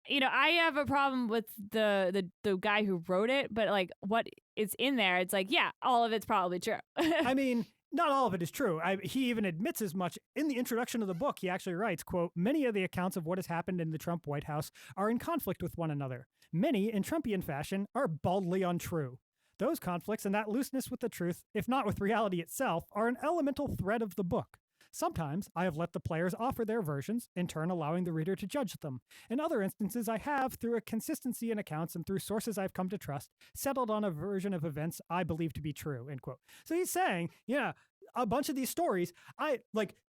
you know, I have a problem with the guy who wrote it, but like what is in there, it's like, yeah, all of it's probably true. I mean, not all of it is true. He even admits as much. In the introduction of the book, he actually writes, quote, "Many of the accounts of what has happened in the Trump White House are in conflict with one another. Many, in Trumpian fashion, are baldly untrue. Those conflicts and that looseness with the truth, if not with reality itself, are an elemental thread of the book. Sometimes I have let the players offer their versions, in turn allowing the reader to judge them. In other instances, I have, through a consistency in accounts and through sources I've come to trust, settled on a version of events I believe to be true," end quote. So he's saying, yeah, a bunch of these stories,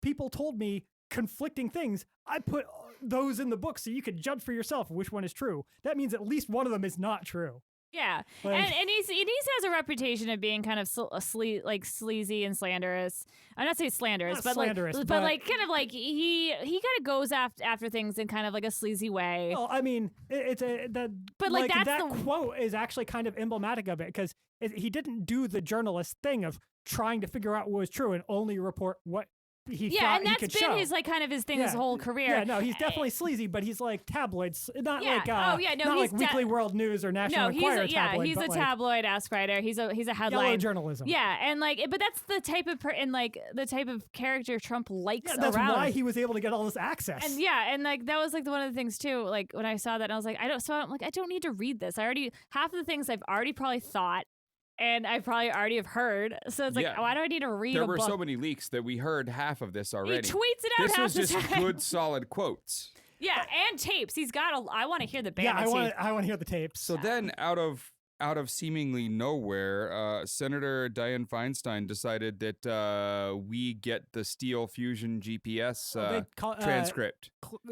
people told me conflicting things. I put those in the book so you could judge for yourself which one is true. That means at least one of them is not true. Yeah, like, and he has a reputation of being kind of sleazy and slanderous. I'm not saying slanderous, Not but slanderous, but like kind of like he kind of goes after things in kind of like a sleazy way. Well, I mean, that's that quote is actually kind of emblematic of it, because he didn't do the journalist thing of trying to figure out what was true and only report what he thought he could show. Yeah, and that's been his like kind of his thing his whole career. Yeah, no, he's definitely sleazy, but he's like tabloids, not Yeah. like Not like Weekly World News or National Enquirer tabloid. He's a like tabloid-esque writer. He's a headline. yellow journalism. Yeah, and like, but that's the type of the type of character Trump likes. Yeah, that's around. why he was able to get all this access. And and like that was like one of the things too. Like when I saw that, I was like, I don't need to read this. Half of the things I've already probably thought. And I probably already have heard. So it's like, why do I need to read There a book? were so many leaks that we heard half of this already. He tweets it out this half was the just time. good, solid quotes. Yeah, and tapes. He's got I want to hear the band. Yeah, I want to hear the tapes. So then out of seemingly nowhere, Senator Dianne Feinstein decided that we get the Steel Fusion GPS transcript.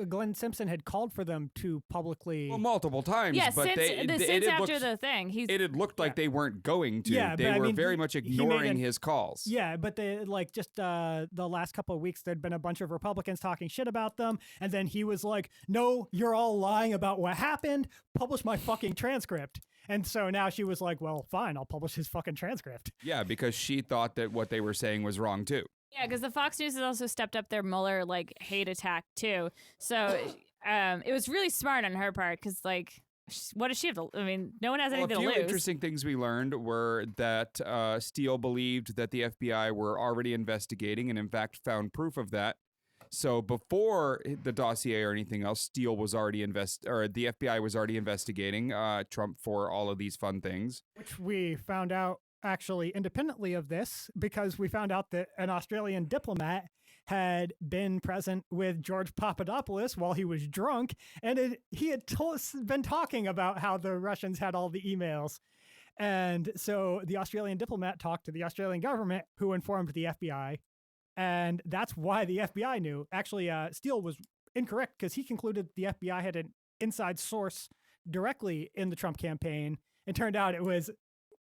Glenn Simpson had called for them to publicly. Well, multiple times, Yeah, but since after the thing, it had looked like they weren't going to. Yeah, they but, were very much ignoring his calls. Yeah, but they just the last couple of weeks there'd been a bunch of Republicans talking shit about them, and then he was like, "No, you're all lying about what happened. Publish my fucking transcript." And so now she was like, well, fine, I'll publish his fucking transcript. Yeah, because she thought that what they were saying was wrong too. Yeah, because the Fox News has also stepped up their Mueller hate attack too. So it was really smart on her part because what does she have to? I mean, no one has anything to lose. A few interesting things we learned were that Steele believed that the FBI were already investigating, and in fact found proof of that. So before the dossier or anything else, Steele was already the FBI was already investigating Trump for all of these fun things, which we found out actually independently of this because we found out that an Australian diplomat had been present with George Papadopoulos while he was drunk, and he had been talking about how the Russians had all the emails. And so the Australian diplomat talked to the Australian government, who informed the FBI, and that's why the FBI knew. Actually, Steele was incorrect because he concluded the FBI had an inside source directly in the Trump campaign. It turned out it was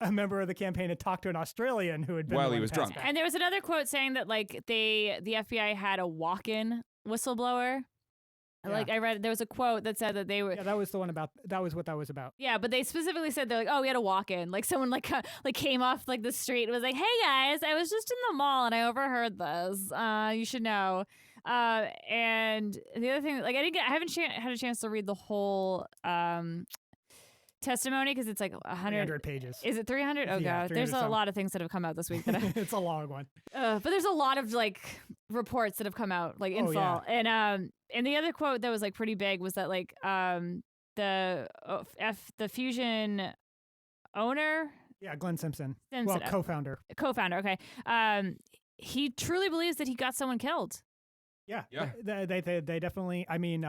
a member of the campaign had talked to an Australian who had been while he was drunk. And there was another quote saying that the FBI had a walk-in whistleblower. Yeah. I read there was a quote that said that they were. Yeah, that was the one about. That was what that was about. Yeah, but they specifically said they're oh, we had a walk-in. Someone came off the street and was like, hey guys, I was just in the mall and I overheard this. You should know. And the other thing, I haven't had a chance to read the whole testimony because it's 100 pages. Is it 300? Oh yeah, god, there's a lot of things that have come out this week that it's a long one. But there's a lot of reports that have come out in fall. Yeah. And the other quote that was pretty big was that the Fusion owner, Glenn Simpson. Simpson co-founder. Okay. He truly believes that he got someone killed. Yeah. They definitely. I mean,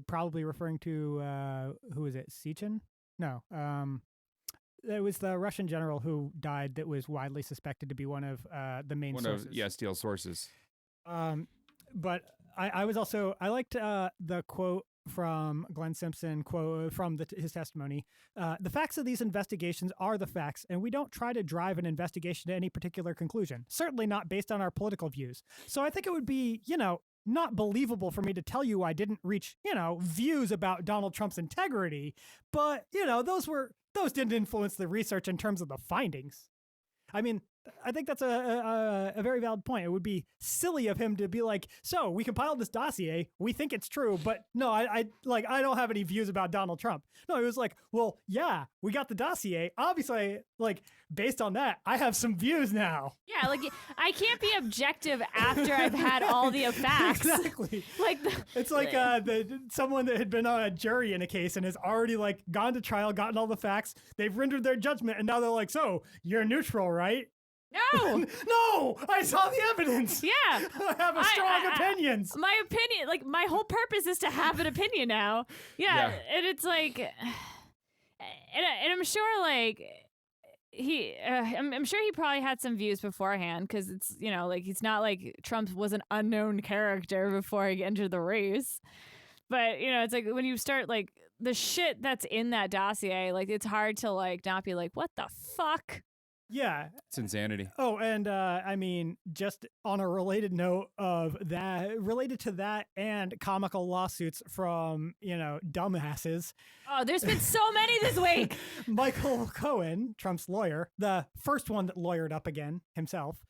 probably referring to who is it? Sechin? No. It was the Russian general who died that was widely suspected to be one of the main sources. Steele's sources. But I was also I liked the quote from Glenn Simpson from his testimony. The facts of these investigations are the facts, and we don't try to drive an investigation to any particular conclusion. Certainly not based on our political views. So I think it would be, not believable for me to tell you I didn't reach, views about Donald Trump's integrity, but, those didn't influence the research in terms of the findings. I mean, I think that's a very valid point. It would be silly of him to be like, so we compiled this dossier, we think it's true, but no, I don't have any views about Donald Trump. No, he was like, well, yeah, we got the dossier. Obviously, based on that, I have some views now. Yeah, I can't be objective after I've had all the facts. Exactly. It's someone that had been on a jury in a case and has already gone to trial, gotten all the facts, they've rendered their judgment, and now they're like, so you're neutral, right? No! No! I saw the evidence! Yeah! I have a strong opinions! My opinion, my whole purpose is to have an opinion now. Yeah. And it's and I'm sure, I'm sure he probably had some views beforehand because it's, it's not like Trump was an unknown character before he entered the race. But, it's when you start, the shit that's in that dossier, it's hard to, not be what the fuck? Yeah. It's insanity. Oh, and I mean, just on a related note of that, related to that and comical lawsuits from, dumbasses. Oh, there's been so many this week. Michael Cohen, Trump's lawyer, the first one that lawyered up again himself,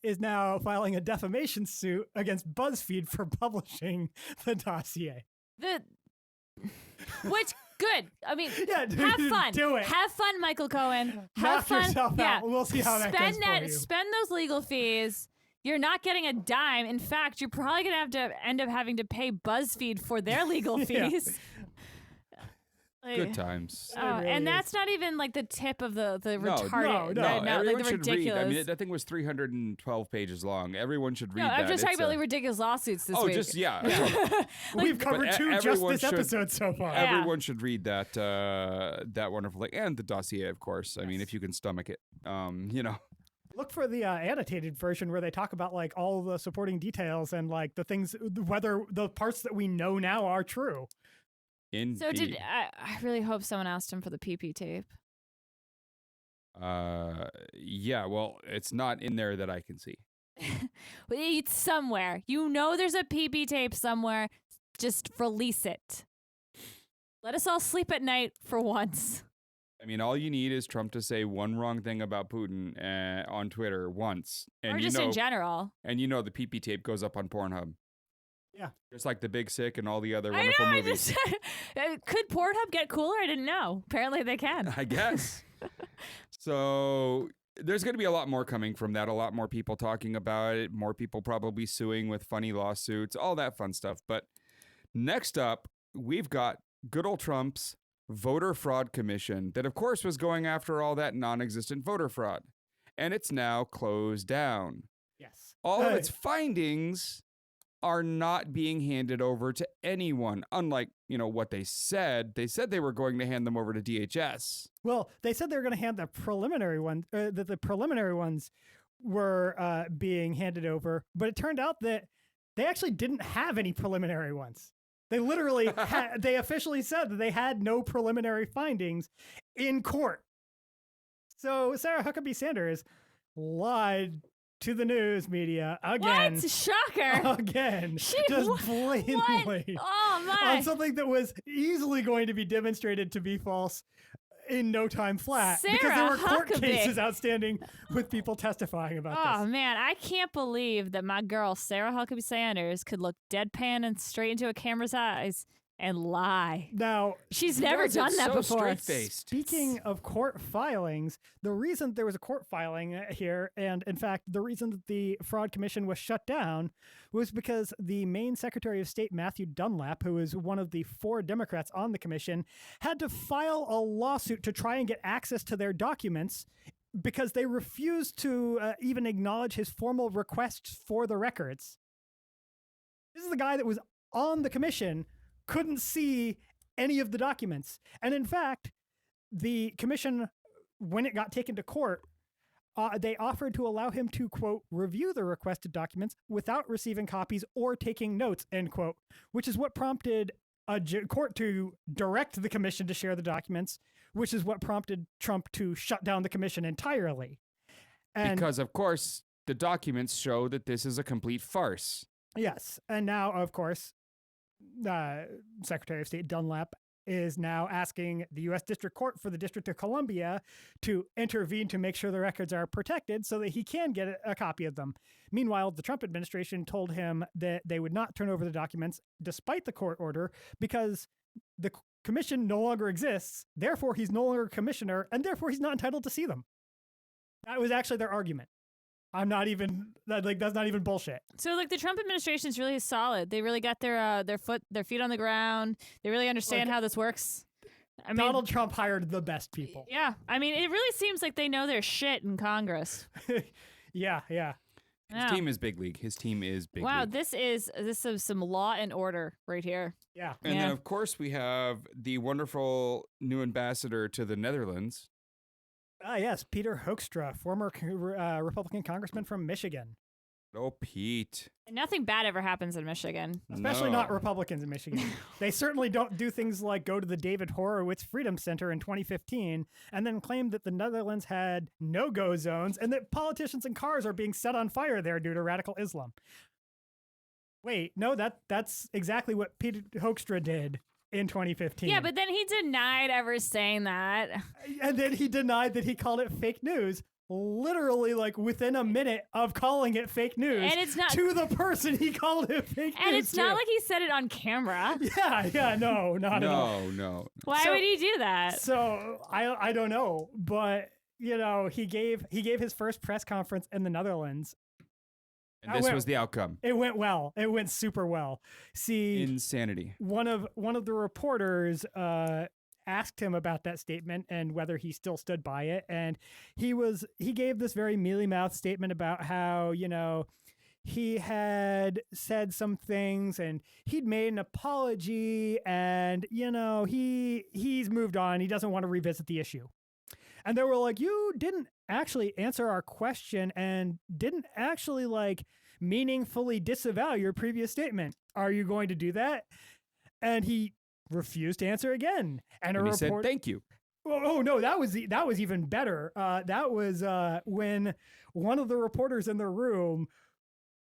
is now filing a defamation suit against BuzzFeed for publishing the dossier. Which... Good. I mean, yeah, have fun. Do it. Have fun, Michael Cohen. Have Knock fun. yourself out. We'll see how that goes for you. Spend those legal fees. You're not getting a dime. In fact, you're probably going to have to end up having to pay BuzzFeed for their legal fees. Good times. Oh, really and that's not even the tip of the retarded. No. Everyone the should ridiculous. read. I mean, that thing was 312 pages long. Everyone should read that. I'm just talking about ridiculous lawsuits this week. We've covered two just this episode so far. Everyone should read that that wonderful thing. And the dossier, of course. I mean, if you can stomach it, Look for the annotated version where they talk about all the supporting details and the things, whether the parts that we know now are true. Indeed. So I really hope someone asked him for the PP tape. Yeah, well, it's not in there that I can see. It's somewhere. There's a PP tape somewhere. Just release it. Let us all sleep at night for once. I mean, all you need is Trump to say one wrong thing about Putin on Twitter once, and or just in general. And the PP tape goes up on Pornhub. Yeah, just like The Big Sick and all the other I wonderful know, movies. Could Pornhub get cooler? I didn't know. Apparently, they can. I guess. So there's going to be a lot more coming from that. A lot more people talking about it. More people probably suing with funny lawsuits. All that fun stuff. But next up, we've got good old Trump's Voter Fraud Commission that, of course, was going after all that non-existent voter fraud. And it's now closed down. Yes. All of its findings are not being handed over to anyone, unlike, what they said. They said they were going to hand them over to DHS. Well, they said they were going to hand the preliminary one, that the preliminary ones were being handed over, but it turned out that they actually didn't have any preliminary ones. They literally, they officially said that they had no preliminary findings in court. So Sarah Huckabee Sanders lied to the news media again. What? Shocker. Again. She, just blatantly. What? Oh, my. On something that was easily going to be demonstrated to be false in no time flat. Sarah because there were court Huckabee. cases outstanding with people testifying about Oh, this. man. I can't believe that my girl, Sarah Huckabee Sanders, could look deadpan and straight into a camera's eyes and lie. Now, She's never done that so before. Straight-faced. speaking of court filings, the reason there was a court filing here, and in fact, the reason that the Fraud Commission was shut down was because the Maine Secretary of State, Matthew Dunlap, who is one of the 4 Democrats on the commission, had to file a lawsuit to try and get access to their documents because they refused to even acknowledge his formal requests for the records. This is the guy that was on the commission, couldn't see any of the documents. And in fact, the commission, when it got taken to court, they offered to allow him to, quote, review the requested documents without receiving copies or taking notes, end quote, which is what prompted a court to direct the commission to share the documents, which is what prompted Trump to shut down the commission entirely. And because, of course, the documents show that this is a complete farce. yes. And now, of course, Secretary of State Dunlap is now asking the U.S. District Court for the District of Columbia to intervene to make sure the records are protected so that he can get a copy of them. Meanwhile, the Trump administration told him that they would not turn over the documents despite the court order because the commission no longer exists. Therefore, he's no longer a commissioner, and therefore he's not entitled to see them. That was actually their argument. I'm not even that's not even bullshit. So the Trump administration is really solid. They really got their feet on the ground. They really understand how this works. I mean, Donald Trump hired the best people. Yeah, I mean, it really seems like they know their shit in Congress. Yeah. His team is big league. His team is big Wow, league. this is some law and order right here. Yeah. And then, of course, we have the wonderful new ambassador to the Netherlands. Yes, Peter Hoekstra, former Republican congressman from Michigan. Oh, Pete. And nothing bad ever happens in Michigan. Especially No. not Republicans in Michigan. They certainly don't do things like go to the David Horowitz Freedom Center in 2015 and then claim that the Netherlands had no-go zones and that politicians and cars are being set on fire there due to radical Islam. Wait, no, that's exactly what Peter Hoekstra did in 2015. Yeah, but then he denied ever saying that. And then he denied that he called it fake news. Literally, within a minute of calling it fake news, And it's not- to the person he called it fake news. And it's not to. like he said it on camera. No, not at all. No. Why So- would he do that? So I don't know, but he gave his first press conference in the Netherlands. And this was the outcome. It went well. It went super well. See, Insanity. one of the reporters asked him about that statement and whether he still stood by it, and he gave this very mealy-mouthed statement about how he had said some things and he'd made an apology, and he's moved on. He doesn't want to revisit the issue. And they were like, you didn't actually answer our question and didn't actually meaningfully disavow your previous statement. Are you going to do that? And he refused to answer again. And he said, thank you. Oh no, that was even better. That was when one of the reporters in the room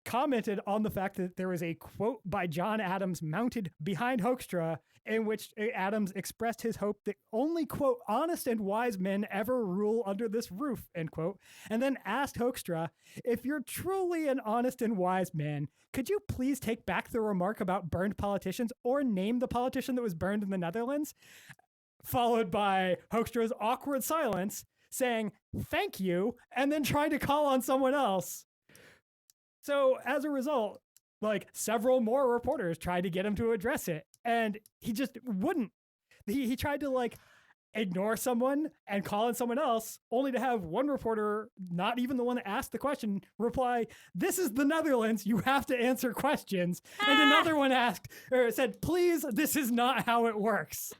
commented on the fact that there was a quote by John Adams mounted behind Hoekstra in which Adams expressed his hope that only, quote, honest and wise men ever rule under this roof, end quote, and then asked Hoekstra, if you're truly an honest and wise man, could you please take back the remark about burned politicians or name the politician that was burned in the Netherlands? Followed by Hoekstra's awkward silence saying, thank you, and then trying to call on someone else. So as a result, like several more reporters tried to get him to address it, and he just wouldn't. He tried to like ignore someone and call on someone else, only to have one reporter, not even the one that asked the question, reply, this is the Netherlands, you have to answer questions. And another one asked, or said, please, this is not how it works.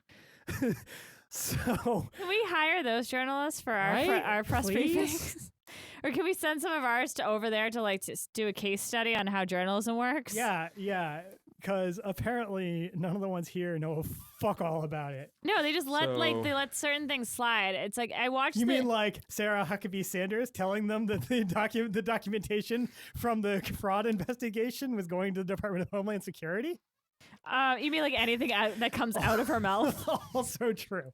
So can we hire those journalists for our Right? our press Please? briefings? Or can we send some of ours to over there to like to do a case study on how journalism works? yeah, because apparently none of the ones here know fuck all about it. No, they just let So- they let certain things slide. It's like I watched. You mean like Sarah Huckabee Sanders telling them that the documentation from the fraud investigation was going to the Department of Homeland Security? You mean like anything that comes out of her mouth? Also true.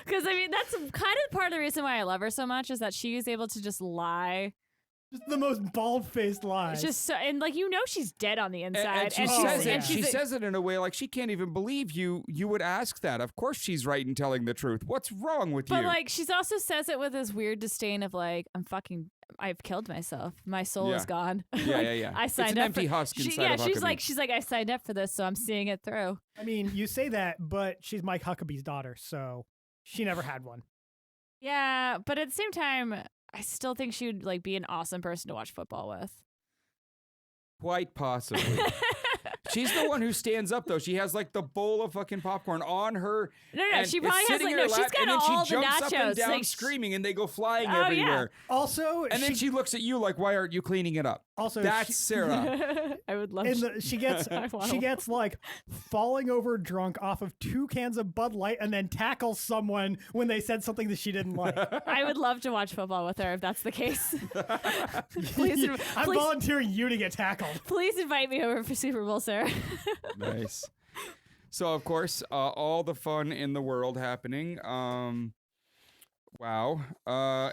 Because I mean that's kind of part of the reason why I love her so much is that she is able to just lie. Just the most bald-faced lies. It's just so, and like she's dead on the inside, And she and says she's, it. and She she's says it in a way like she can't even believe you would ask that. Of course she's right in telling the truth. What's wrong with But you? like she's also says it with this weird disdain of like I've killed myself. My soul is Yeah. gone. Yeah, Like, yeah, yeah. I signed it's an up empty for, husk inside yeah, of Huckabee. she's like I signed up for this, so I'm seeing it through. I mean, you say that, but she's Mike Huckabee's daughter, so she never had one. Yeah, but at the same time, I still think she would like be an awesome person to watch football with. Quite possibly. She's the one who stands up though. She has like the bowl of fucking popcorn on her. No, and she it's probably has sitting like in her no. She's lap, got and then all she the jumps up nachos. and down like, screaming, and they go flying Oh, yeah. everywhere. Also, And then she looks at you like, "Why aren't you cleaning it up?" also That's she, Sarah. I would love. she gets I wanna- she gets like falling over drunk off of 2 cans of Bud Light and then tackles someone when they said something that she didn't like. I would love to watch football with her if that's the case. please, I'm please, volunteering you to get tackled. please invite me over for Super Bowl, Sarah. Nice. So of course, all the fun in the world happening. Wow.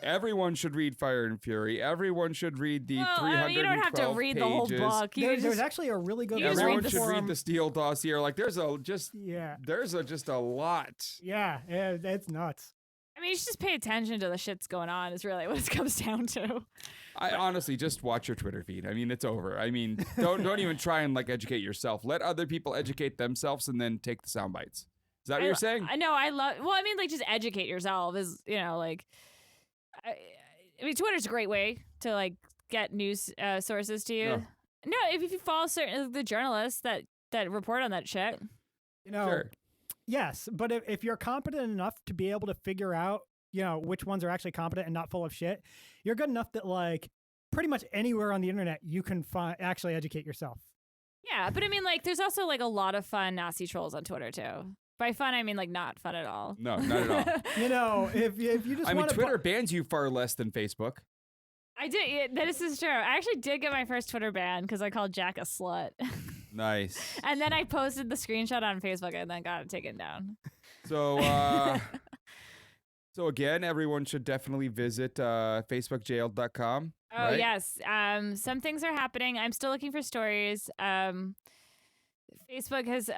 Everyone should read Fire and Fury. Everyone should read the 312 you don't have to read the whole pages. book. You can There's just, actually a really good You just read Everyone the should read forum. the Steele dossier. Like there's just a lot. Yeah, it's nuts. I mean, you should just pay attention to the shit's going on. Is really what it comes down to. I honestly just watch your Twitter feed. I mean, it's over. I mean, don't even try and like educate yourself. Let other people educate themselves and then take the sound bites. Is that what you're saying? I know. I love. Well, I mean, like just educate yourself is like. I mean, Twitter's a great way to like get news sources to you. Yeah. No, if you follow certain the journalists that report on that shit. You know, Sure. yes, but if you're competent enough to be able to figure out, which ones are actually competent and not full of shit, you're good enough that like pretty much anywhere on the internet you can actually educate yourself. Yeah, but I mean, like, there's also like a lot of fun nasty trolls on Twitter too. By fun, I mean like not fun at all. No, not at all. If you just I mean, want Twitter bans you far less than Facebook. I did. This is true. I actually did get my first Twitter ban because I called Jack a slut, Nice. and then I posted the screenshot on Facebook and then got it taken down. So, so again, everyone should definitely visit facebookjailed.com. Oh right? yes. Some things are happening. I'm still looking for stories. Facebook has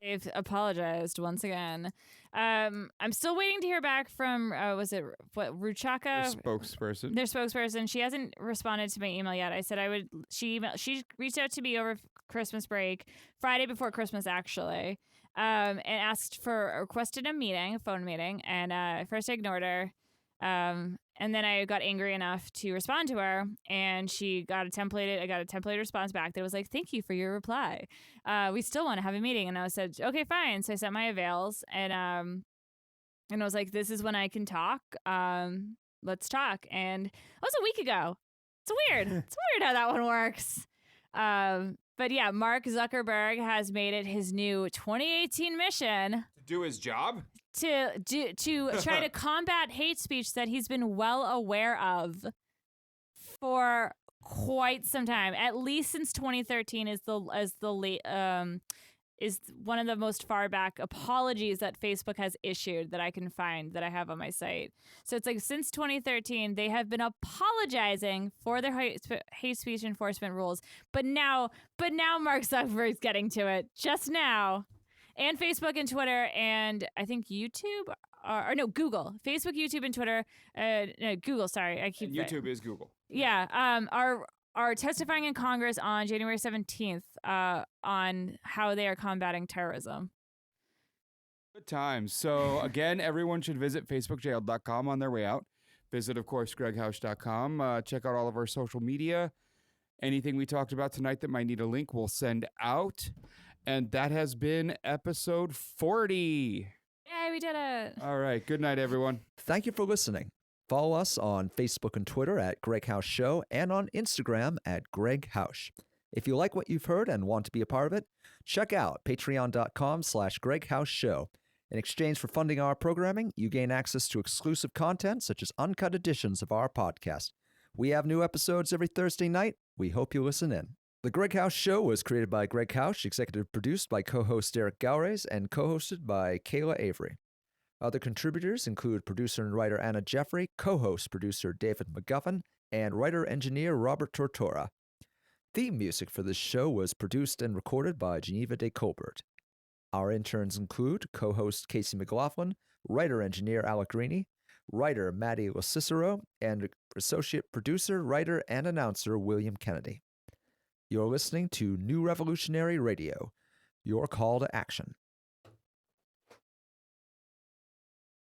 they've apologized once again. I'm still waiting to hear back from was it Ruchaka? Spokesperson. Their spokesperson. She hasn't responded to my email yet. I said I would. She reached out to me over Christmas break, Friday before Christmas actually, and requested a phone meeting. And at first I ignored her, and then I got angry enough to respond to her, and I got a templated response back that was like, "Thank you for your reply. We still want to have a meeting." And I said, "Okay, fine." So I sent my avails, and I was like, "This is when I can talk. Let's talk." And that was a week ago. It's weird. It's weird how that one works. But yeah, Mark Zuckerberg has made it his new 2018 mission To do his job? to try to combat hate speech that he's been well aware of for quite some time, at least since 2013 is is one of the most far back apologies that Facebook has issued that I can find that I have on my site. So it's like since 2013, they have been apologizing for their hate speech enforcement rules. But now Mark Zuckerberg's getting to it just now. And Facebook and Twitter and I think YouTube or no, Google. Facebook, YouTube, and Twitter. No, Google, sorry. YouTube is Google. Yeah. Are testifying in Congress on January 17th on how they are combating terrorism. Good times. So, again, everyone should visit facebookjail.com on their way out. Visit, of course, GreggHoush.com. Check out all of our social media. Anything we talked about tonight that might need a link, we'll send out. And that has been episode 40. Yay, we did it. All right. Good night, everyone. Thank you for listening. Follow us on Facebook and Twitter at GreggHoush Show and on Instagram at GreggHoush. If you like what you've heard and want to be a part of it, check out patreon.com/GreggHoush Show. In exchange for funding our programming, you gain access to exclusive content such as uncut editions of our podcast. We have new episodes every Thursday night. We hope you listen in. The GreggHoush Show was created by GreggHoush, executive produced by co-host Derek Gowrays, and co-hosted by Kayla Avery. Other contributors include producer and writer Anna Jeffrey, co-host producer David McGuffin, and writer-engineer Robert Tortora. Theme music for this show was produced and recorded by Geneva de Colbert. Our interns include co-host Casey McLaughlin, writer-engineer Alec Greeny, writer Maddie LoCicero, and associate producer, writer, and announcer William Kennedy. You're listening to New Revolutionary Radio, your call to action.